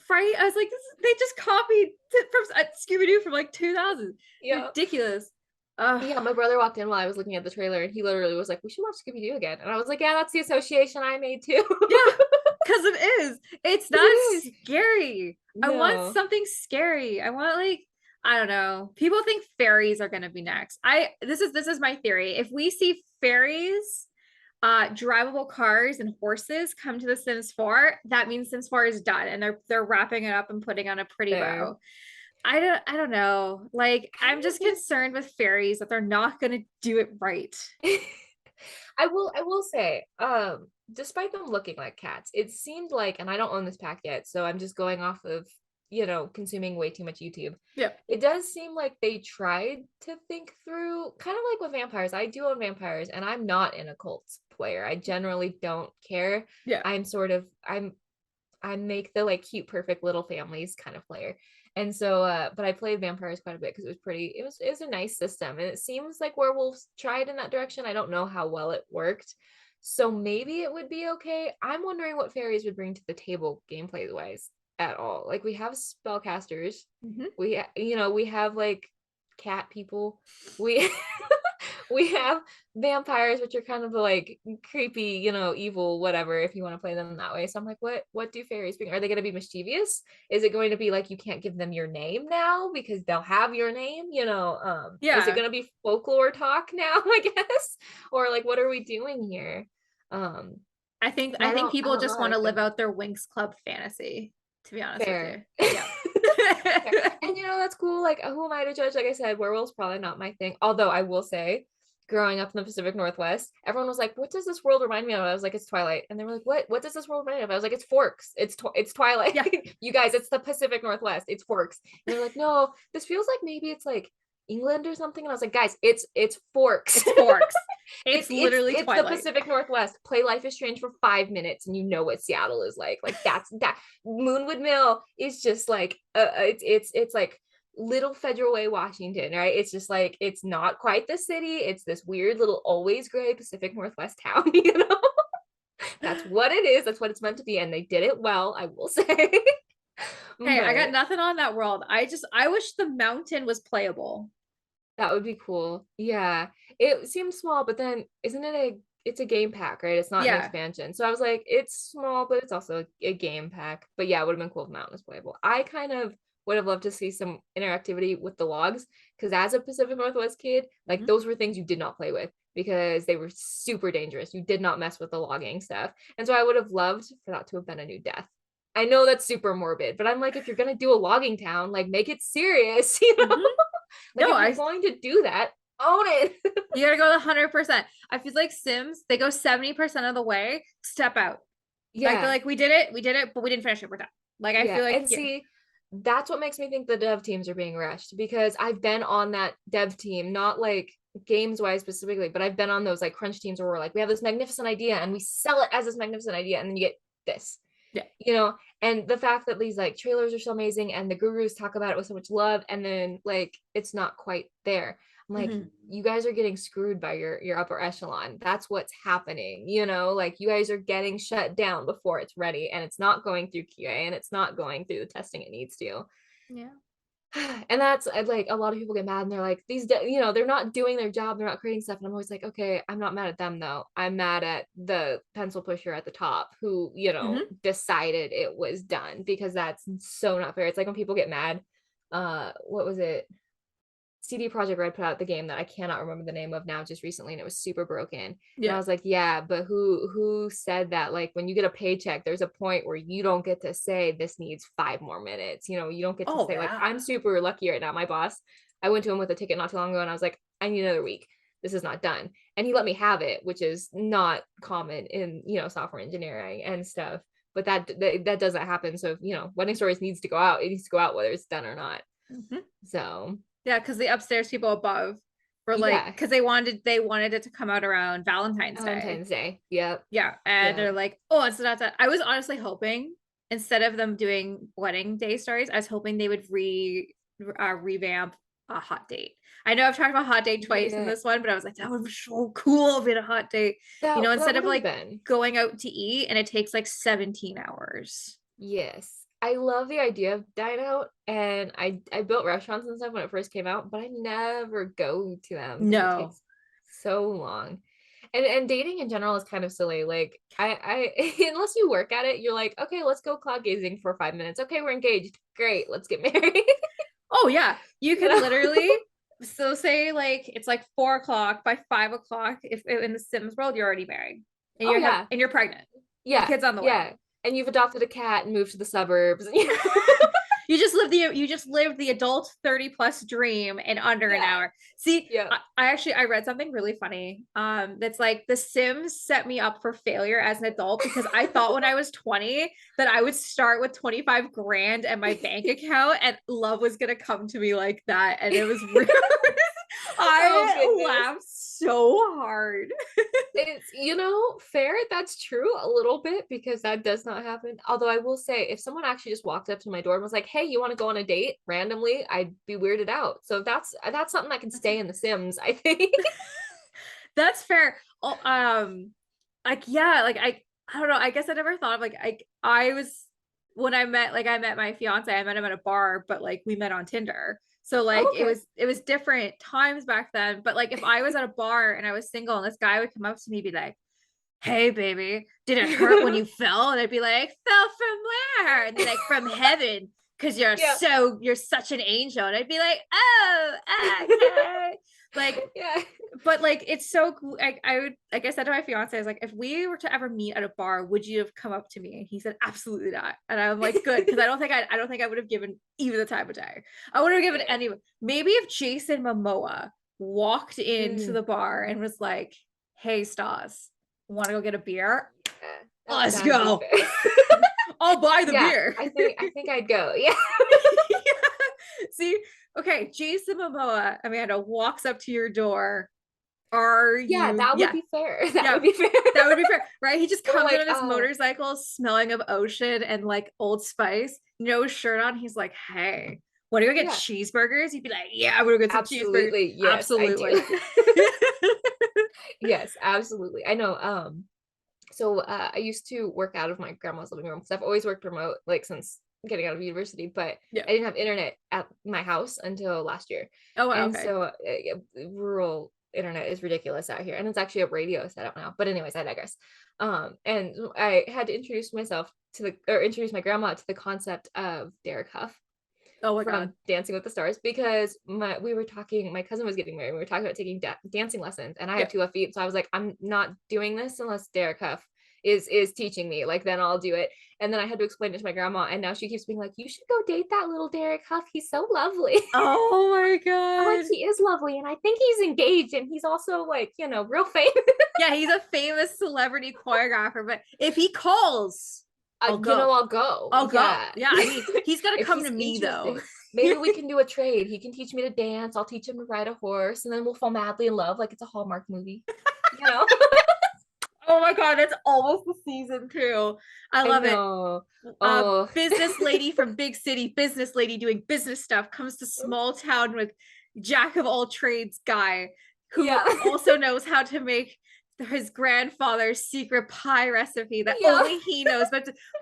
right. I was like, they just copied from Scooby Doo from like 2000. Yeah. Ridiculous. Yeah, my brother walked in while I was looking at the trailer and he literally was like, we should watch Scooby-Doo again. And I was like, yeah, that's the association I made too. Yeah, because it is. It's It not is. scary. I want No. something scary. I want like I don't know. People think fairies are gonna be next. This is my theory. If we see fairies, drivable cars and horses come to the Sims 4, that means Sims 4 is done and they're wrapping it up and putting on a pretty Fair. bow. I don't know. Like I I'm don't just think concerned with fairies that they're not gonna do it right. I will say, despite them looking like cats, it seemed like, and I don't own this pack yet, so I'm just going off of, consuming way too much YouTube. Yeah. It does seem like they tried to think through, kind of like with vampires. I do own vampires, and I'm not an occult player. I generally don't care. Yeah. I make the like cute, perfect little families kind of player. And so, but I played vampires quite a bit because it was a nice system. And it seems like werewolves tried in that direction. I don't know how well it worked. So maybe it would be okay. I'm wondering what fairies would bring to the table gameplay wise at all. Like we have spellcasters. Mhm. We have like cat people. We we have vampires, which are kind of like creepy, evil, whatever, if you want to play them that way. So I'm like, what do fairies bring? Are they going to be mischievous? Is it going to be like you can't give them your name now because they'll have your name? Is it Yeah. going to be folklore talk now, I guess? Or like what are we doing here? Um, I think I I think don't I people don't know just how want I to live feel. out their Winx Club fantasy, to be honest with you. Fair. Yeah. Fair. And that's cool. Like, who am I to judge? Like I said, werewolves probably not my thing. Although I will say, growing up in the Pacific Northwest, everyone was like, "What does this world remind me of?" I was like, "It's Twilight," and they were like, "What? What does this world remind me of?" I was like, "It's Forks. It's Twilight. Yeah. You guys, it's the Pacific Northwest. It's Forks." And they're like, "No, this feels like maybe it's like England or something." And I was like, "Guys, it's Forks. It's Forks. It's It's it's literally it's the Twilight. Pacific Northwest. Play Life is Strange for 5 minutes, and you know what Seattle is like. Like that's that. Moonwood Mill is just like it's like Little Federal Way, Washington, right? It's just like it's not quite the city. It's this weird little always gray Pacific Northwest town. That's what it is. That's what it's meant to be, and they did it well, I will say. Hey, I got But nothing on that world. I wish the mountain was playable. that would be cool. Yeah. It seems small, but then isn't it it's a game pack, right? It's not an Yeah. expansion. So I was like, it's small, but it's also a game pack. But yeah, it would have been cool if Mountain was playable. I kind of would have loved to see some interactivity with the logs because as a Pacific Northwest kid, like Mhm. those were things you did not play with because they were super dangerous. You did not mess with the logging stuff. And so I would have loved for that to have been a new death. I know that's super morbid, but I'm like, if you're gonna do a logging town, like make it serious, Mhm. Like No, if you're I going to do that, own it. you gotta go 100%. I feel like Sims, they go 70% of the way, step out. Like they're Yeah. like, we did it, but we didn't finish it. We're done. Like I Yeah. feel like And yeah, see, that's what makes me think the dev teams are being rushed because I've been on that dev team, not like games wise specifically, but I've been on those like crunch teams where we're like, we have this magnificent idea and we sell it as this magnificent idea, and then you get this. yeah. And the fact that these like trailers are so amazing and the gurus talk about it with so much love, and then like it's not quite there. I'm like, Mhm. you guys are getting screwed by your upper echelon. That's what's happening. Like you guys are getting shut down before it's ready, and it's not going through QA and it's not going through the testing it needs to. Yeah. And that's like a lot of people get mad and they're like, they're not doing their job, they're not creating stuff. And I'm always like, okay, I'm not mad at them though. I'm mad at the pencil pusher at the top who, Mhm. decided it was done, because that's so not fair. It's like when people get mad. What was it? CD Projekt Red put out the game that I cannot remember the name of now just recently, and it was super broken. And I Yeah. was like, yeah, but who said that? Like when you get a paycheck, there's a point where you don't get to say this needs 5 more minutes. You don't get to Oh say like, I'm yeah. super lucky right now. My boss, I went to him with a ticket not too long ago, and I was like, I need another week. This is not done. And he let me have it, which is not common in software engineering and stuff. But that doesn't happen. So Wedding Stories needs to go out. It needs to go out whether it's done or not. Mhm. So Yeah, because the upstairs people above were like, yeah. because they wanted it to come out around Valentine's Day. Valentine's Day. Yep. Yeah, and Yep. they're like, oh, it's not that. I was honestly hoping instead of them doing wedding day stories, I was hoping they would revamp a hot date. I know I've talked about hot date twice in Yeah. this one, but I was like, that would be so cool if we had a hot date. That Instead of would have like been. going out to eat and it takes like 17 hours. Yes. I love the idea of dine out, and I built restaurants and stuff when it first came out, but I never go to them because it No, takes so long. And dating in general is kind of silly. Like I unless you work at it, you're like, okay, let's go cloud gazing for 5 minutes. Okay, we're engaged. Great, let's get married. oh yeah, you you could know? literally. So say like it's like 4 o'clock, by 5 o'clock, if in the Sims world you're already married and Oh yeah. you're pregnant, the Yeah. kid's on the way. Yeah. And you've adopted a cat and moved to the suburbs. You just lived the adult 30 plus dream in under an Yeah. hour. See, Yeah. I read something really funny. That's like The Sims set me up for failure as an adult because I thought when I was 20 that I would start with 25 grand and my bank account and love was gonna come to me like that. And it was real. Oh I goodness. laughed so hard. It's, fair. That's true a little bit, because that does not happen. Although I will say, if someone actually just walked up to my door and was like, "Hey, you want to go on a date?" randomly, I'd be weirded out. So that's something that can That's stay in The Sims, I think. That's fair. Oh, like yeah, like I don't know. I guess I never thought of like I was when I met my fiance. I met him at a bar, but like we met on Tinder. So like Oh, okay. it was different times back then. But like if I was at a bar and I was single and this guy would come up to me and be like, "Hey baby, did it hurt when you fell?" And I'd be like, "Fell from where?" And they're like, "From heaven, because Yeah. you're such an angel." And I'd be like, "Oh, okay." Like Yeah. but like it's so cool. I would like I said to my fiance, I was like, if we were to ever meet at a bar, would you have come up to me? And he said, absolutely not. And I'm like, good, because I don't think I would have given even the time of day. I would have given Yeah. any maybe if Jason Momoa walked into Mm. the bar and was like, hey Stas, want to go get a beer? Yeah. Let's That'd be go. fair. I'll buy the Yeah, beer. I think I'd go. Yeah. Yeah. See, okay, Jason Momoa, Amanda walks up to your door. Are Yeah, you? that would Yeah, be fair. That yeah, would be fair. that would be fair, right? He just We're comes in like, on his motorcycle, smelling of ocean and like Old Spice, no shirt on. He's like, "Hey, want to go get yeah, cheeseburgers?" You'd be like, "Yeah, I'm gonna get some cheeseburgers." absolutely. Yes, I Absolutely. do. Yes, absolutely. I know. So I used to work out of my grandma's living room because I've always worked remote, like since getting out of university, but Yeah. I didn't have internet at my house until last year. Oh, wow, And okay. so yeah, rural internet is ridiculous out here. And it's actually a radio setup now. But anyways, I digress. And I had to introduce my grandma to the concept of Derek Huff Oh my from God. Dancing with the Stars, because my cousin was getting married. We were talking about taking dancing lessons, and I have Yeah. 2 left feet, so I was like, I'm not doing this unless Derek Huff is teaching me. Like then I'll do it. And then I had to explain it to my grandma, and now she keeps being like, you should go date that little Derek Huff. He's so lovely. Oh my I'm like, God. he is lovely, and I think he's engaged, and he's also like, real famous. Yeah, he's a famous celebrity choreographer, but if he calls, I'll go. I'll go. I'll go. Yeah. Yeah, he's got to If come he's to me though. interested, maybe we can do a trade. He can teach me to dance. I'll teach him to ride a horse, and then we'll fall madly in love like it's a Hallmark movie. You know? Oh my God, it's almost the season too. I I love it. know. Oh. Business lady from big city, business lady doing business stuff comes to small town with jack of all trades guy who Yeah. also knows how to make his grandfather's secret pie recipe that Yeah. only he knows,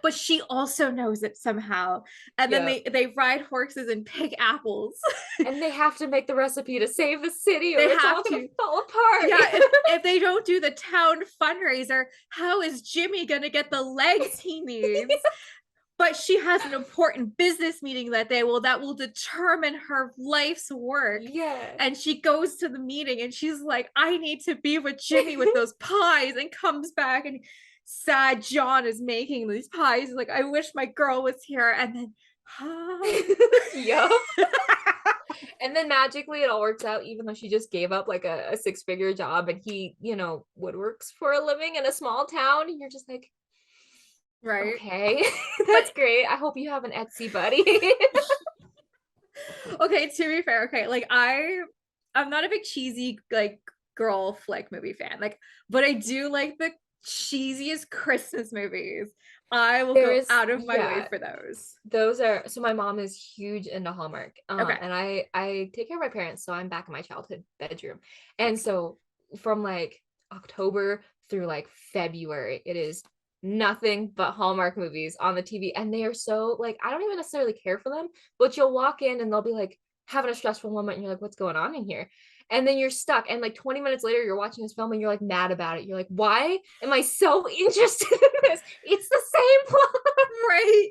but she also knows it somehow. And then Yeah. they ride horses and pick apples. And they have to make the recipe to save the city or They it's have all gonna to. fall apart. Yeah, if they don't do the town fundraiser, how is Jimmy gonna get the legs he needs? But she has an important business meeting that day. Well, that will determine her life's work. Yeah. And she goes to the meeting and she's like, I need to be with Jimmy with those pies, and comes back and sad John is making these pies. Like, I wish my girl was here. And then, Yup. And then magically it all works out, even though she just gave up like a six-figure job and he, woodworks for a living in a small town. And you're just like, right. okay, that's great. I hope you have an Etsy buddy. Okay, to be fair, okay, like I'm not a big cheesy like girl flick movie fan, like, but I do like the cheesiest Christmas movies. I will go There's, out of my way yeah, for those. those are, so my mom is huge into Hallmark. Okay. And I take care of my parents, so I'm back in my childhood bedroom. And so from like October through like February, it is nothing but Hallmark movies on the TV. And they are so like, I don't even necessarily care for them, but you'll walk in and they'll be like having a stressful moment and you're like, what's going on in here? And then you're stuck. And like 20 minutes later, you're watching this film and you're like mad about it. You're like, why am I so interested in this? It's the same plot. Right.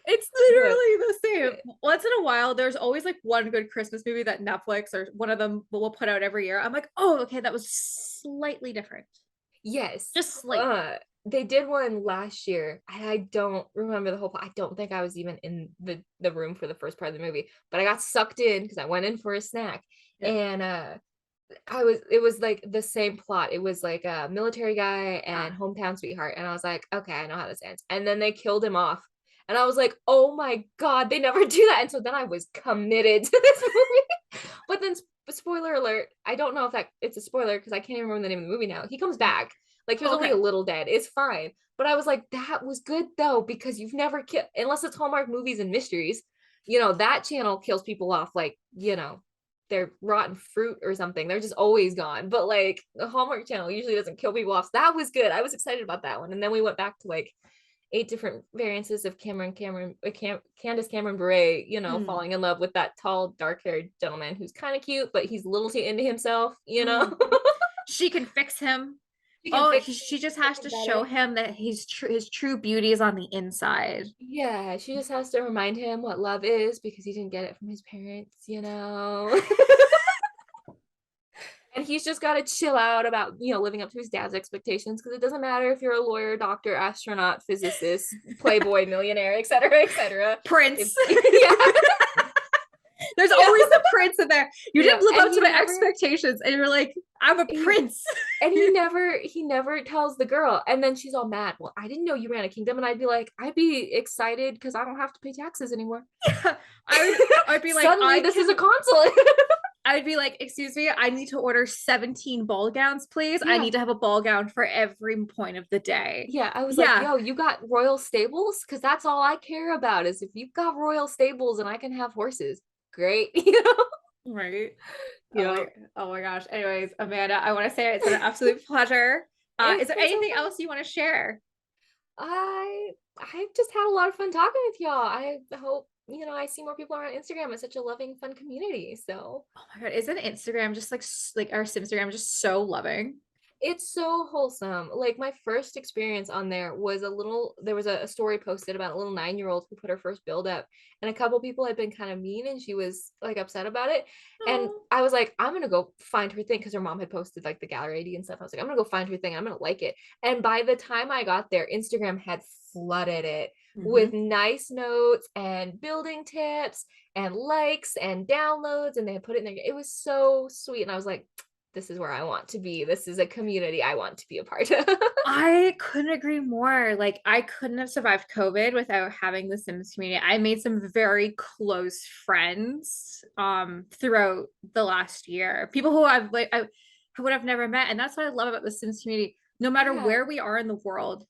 It's Yeah. literally the same. Once in a while, there's always like one good Christmas movie that Netflix or one of them will put out every year. I'm like, oh, okay, that was slightly different. Yes. Just slightly. They did one last year. I don't remember the whole plot. I don't think I was even in the room for the first part of the movie, but I got sucked in because I went in for a snack. Yeah. And it was like the same plot. It was like a military guy and hometown sweetheart. And I was like, okay, I know how this ends. And then they killed him off. And I was like, oh my God, they never do that. And so then I was committed to this movie. But then, spoiler alert, I don't know if it's a spoiler because I can't even remember the name of the movie now. He comes back. Like he was only a little dead. It's fine. But I was like, that was good though, because you've never killed, unless it's Hallmark movies and mysteries, that channel kills people off like, they're rotten fruit or something. They're just always gone. But like the Hallmark channel usually doesn't kill people off. So that was good. I was excited about that one. And then we went back to like 8 different variances of Candace Cameron Bure, falling in love with that tall, dark-haired gentleman who's kind of cute, but he's a little too into himself. She can fix him. She just has to better. show him that his true beauty is on the inside. Yeah, she just has to remind him what love is because he didn't get it from his parents. And he's just got to chill out about, living up to his dad's expectations, because it doesn't matter if you're a lawyer, doctor, astronaut, physicist, playboy, millionaire, etc., etc. Prince. Yeah. There's always a prince in there. You didn't live up to my never, expectations, and you're like, I'm a prince. And he never tells the girl, and then she's all mad. Well, I didn't know you ran a kingdom, and I'd be like, I'd be excited because I don't have to pay taxes anymore. Yeah. I'd be like, suddenly this is a console. I'd be like, excuse me, I need to order 17 ball gowns, please. Yeah. I need to have a ball gown for every point of the day. Yeah, I was like, yo, you got royal stables? Because that's all I care about, is if you've got royal stables and I can have horses, great. Right. Yeah. Oh my gosh. Anyways, Amanda, I want to say it's been an absolute pleasure. Is there anything else you want to share? I've just had a lot of fun talking with y'all. I hope I see more people around Instagram. It's such a loving, fun community. So, oh my God, isn't Instagram just like our Simstagram just so loving? it's so wholesome. Like my first experience on there was there was a story posted about a little 9-year-old who put her first build up, and a couple people had been kind of mean and she was like upset about it. And I was like, I'm gonna go find her thing, because her mom had posted like the gallery ID and stuff. I was like, I'm gonna go find her thing. I'm gonna like it. And by the time I got there, Instagram had flooded it with nice notes and building tips and likes and downloads, and they had put it in there. It was so sweet. And I was like, this is where I want to be. This is a community I want to be a part of. I couldn't agree more. Like, I couldn't have survived COVID without having the Sims community. I made some very close friends throughout the last year. People who I would have never met. And that's what I love about the Sims community. No matter where we are in the world,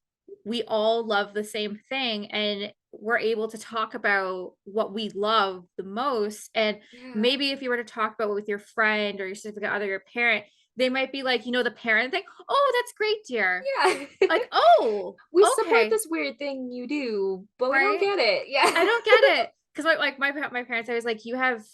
we all love the same thing, and we're able to talk about what we love the most. And maybe if you were to talk about it with your friend or your significant other, your parent, they might be like, the parent thing. Oh, that's great, dear. Yeah. Like, oh, We support okay, this weird thing you do, but we don't right. get it. Yeah. I don't get it because my parents always like, you have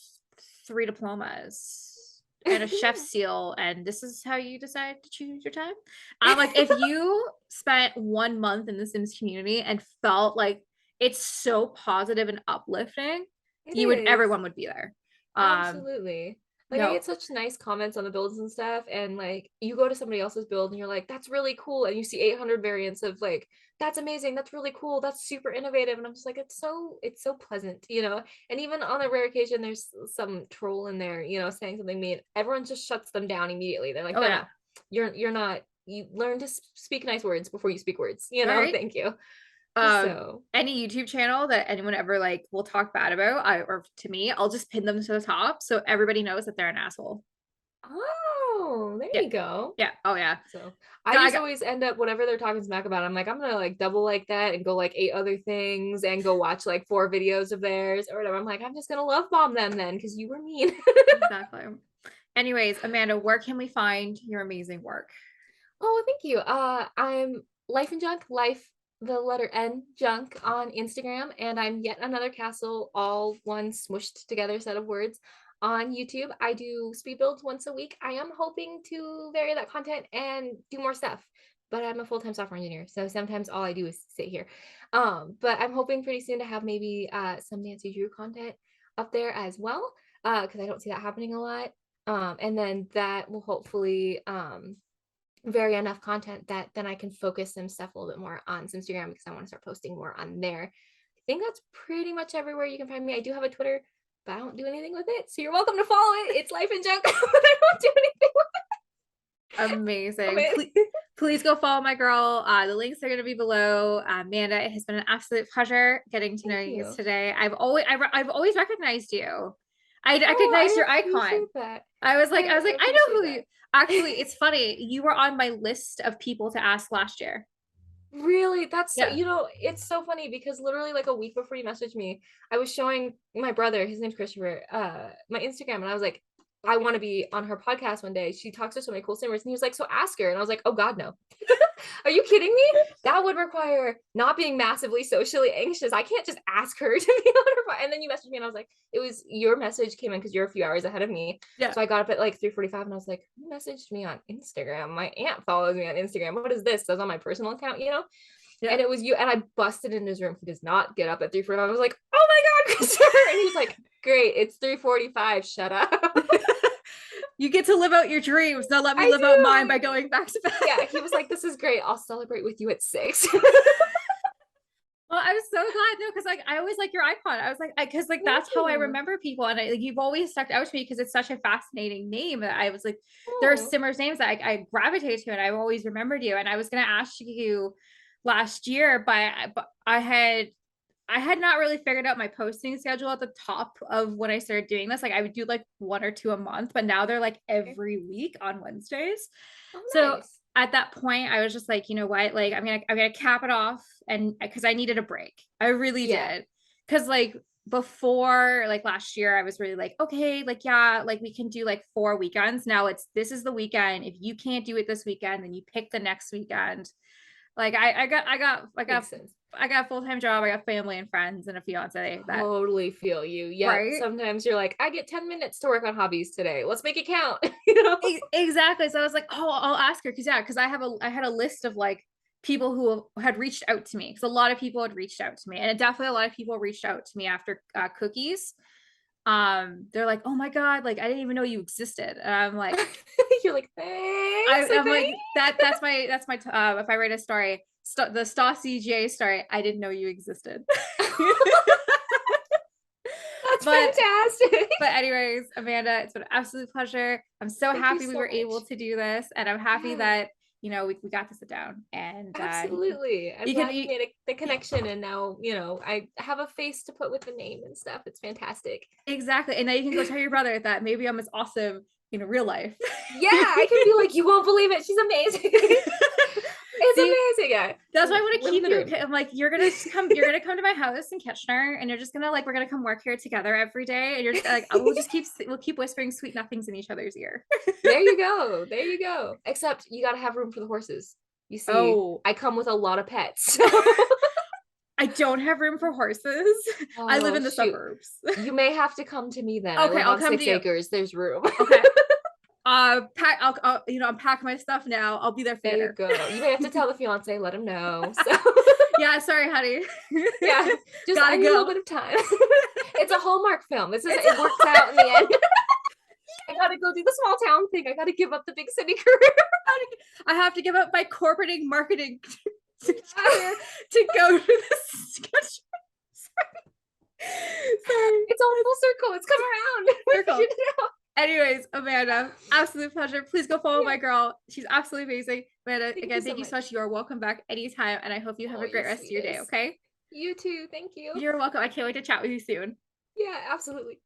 3 diplomas and a chef's seal, and this is how you decide to choose your time. I'm like, if you spent 1 month in the Sims community and felt like it's so positive and uplifting, It is. everyone would be there. Absolutely. Like I No, get such nice comments on the builds and stuff, and like you go to somebody else's build and you're like, that's really cool, and you see 800 variants of like, that's amazing, that's really cool, that's super innovative, and I'm just like, it's so pleasant, and even on a rare occasion there's some troll in there, saying something mean, everyone just shuts them down immediately. They're like, oh no, yeah, no, you're not, you learn to speak nice words before you speak words, right. thank you. um So any YouTube channel that anyone ever like will talk bad about, or to me, I'll just pin them to the top so everybody knows that they're an asshole. oh, there Yeah, you go. yeah, oh yeah. So I I just got always end up whatever they're talking smack about. I'm like, I'm gonna like double like that and go like 8 other things and go watch like 4 videos of theirs or whatever. I'm like, I'm just gonna love bomb them then because you were mean. exactly. Anyways, Amanda, where can we find your amazing work? Oh, thank you. I'm Life and Junk, life the letter N junk on Instagram, and I'm yet another castle, all one smushed together set of words on YouTube. I do speed builds once a week. I am hoping to vary that content and do more stuff, but I'm a full-time software engineer, so sometimes all I do is sit here. But I'm hoping pretty soon to have maybe some Nancy Drew content up there as well, because I don't see that happening a lot. And then that will hopefully vary enough content that then I can focus some stuff a little bit more on Instagram because I want to start posting more on there. I think that's pretty much everywhere you can find me. I do have a Twitter, but I don't do anything with it. So you're welcome to follow it. It's Life and Junk, but I don't do anything with Amazing. Please, it. please go follow my girl. The links are going to be below. Amanda, it has been an absolute pleasure getting to know Thank you you. today. I've always recognized you. I Oh, recognized I your icon. appreciate that. I was I like, I know appreciate who you. Actually, it's funny. You were on my list of people to ask last year. Really, that's so, Yeah. it's so funny because literally like a week before you messaged me, I was showing my brother, his name's Christopher, my Instagram, and I was like, I want to be on her podcast one day. She talks to so many cool singers, and he was like, so ask her. And I was like, oh God, no. Are you kidding me? That would require not being massively socially anxious. I can't just ask her to be on her podcast. And then you messaged me, and I was like, it was your message came in because you're a few hours ahead of me. Yeah. So I got up at like 3:45, and I was like, who messaged me on Instagram? My aunt follows me on Instagram. What is this? That's on my personal account, Yeah. And it was you. And I busted in his room. He does not get up at 3:45. I was like, oh my God, Christopher. And he was like, great, it's 3:45. Shut up. You get to live out your dreams. Now let me I live out mine do. by going back to bed. Yeah, he was like, this is great. I'll celebrate with you at 6. Well, I was so glad, no, because like I always like your icon. I was like, because like Thank that's how I you. remember people, and like you've always stuck out to me because it's such a fascinating name that I was like, there are Oh, Simmers names that I gravitate to, and I've always remembered you. And I was gonna ask you last year, but I had not really figured out my posting schedule at the top of when I started doing this. Like I would do like 1 or 2 a month, but now they're like okay. every week on Wednesdays. Oh, So nice. at that point, I was just like, you know what? Like I'm gonna cap it off, and because I needed a break. I really Yeah. did. Because like before like last year, I was really like, okay, like yeah, like we can do like 4 weekends. Now it's this is the weekend. If you can't do it this weekend, then you pick the next weekend. Like Makes sense. I got a full-time job, I got family and friends and a fiance that Totally feel you. Yep. right. Sometimes you're like, I get 10 minutes to work on hobbies today. Let's make it count. Exactly. So I was like, oh, I'll ask her because yeah, because I had a list of like people who had reached out to me because a lot of people had reached out to me, and definitely a lot of people reached out to me after cookies. They're like, oh my God, like I didn't even know you existed, and I'm like, You're like, thanks. I'm like that's my if I write a story, the Stassi J story, I didn't know you existed. That's but fantastic. but anyways, Amanda, it's been an absolute pleasure. I'm so Thank you happy we so were able much. to do this, and I'm happy Yeah. that we got to sit down and Absolutely. I'm you can glad we made the connection, and now, I have a face to put with the name and stuff. It's fantastic. exactly, and now you can go tell your brother that maybe I'm as awesome in real life. Yeah, I can be like, you won't believe it. She's amazing. It's amazing. Yeah. That's why I want to Living keep the you. dream. I'm like, you're gonna come to my house in Kitchener, and you're just gonna like, we're gonna come work here together every day, and you're just like, we'll keep whispering sweet nothings in each other's ear. There you go. There you go. Except you got to have room for the horses. You see, Oh, I come with a lot of pets. So. I don't have room for horses. I live Oh, in the shoot. suburbs. You may have to come to me then. I Okay, live I'll on come to 6 you. acres. There's room. Okay. Unpack my stuff now. I'll be there for There you dinner. go. You may have to tell the fiance, let him know. So Yeah, sorry, honey. yeah, just Gotta I need a little go. bit of time. It's a Hallmark film. It works out in the end. I gotta go do the small town thing. I gotta give up the big city career. I have to give up my corporating marketing career to go to this sketch. Sorry. It's all full circle. It's come around. Circle. We figured it out. Anyways, Amanda, absolute pleasure. Please go follow my girl. She's absolutely amazing. Amanda, again, thank you so much. You are welcome back anytime, and I hope you have a great rest of your day, okay? You too. Thank you. You're welcome. I can't wait to chat with you soon. Yeah, absolutely.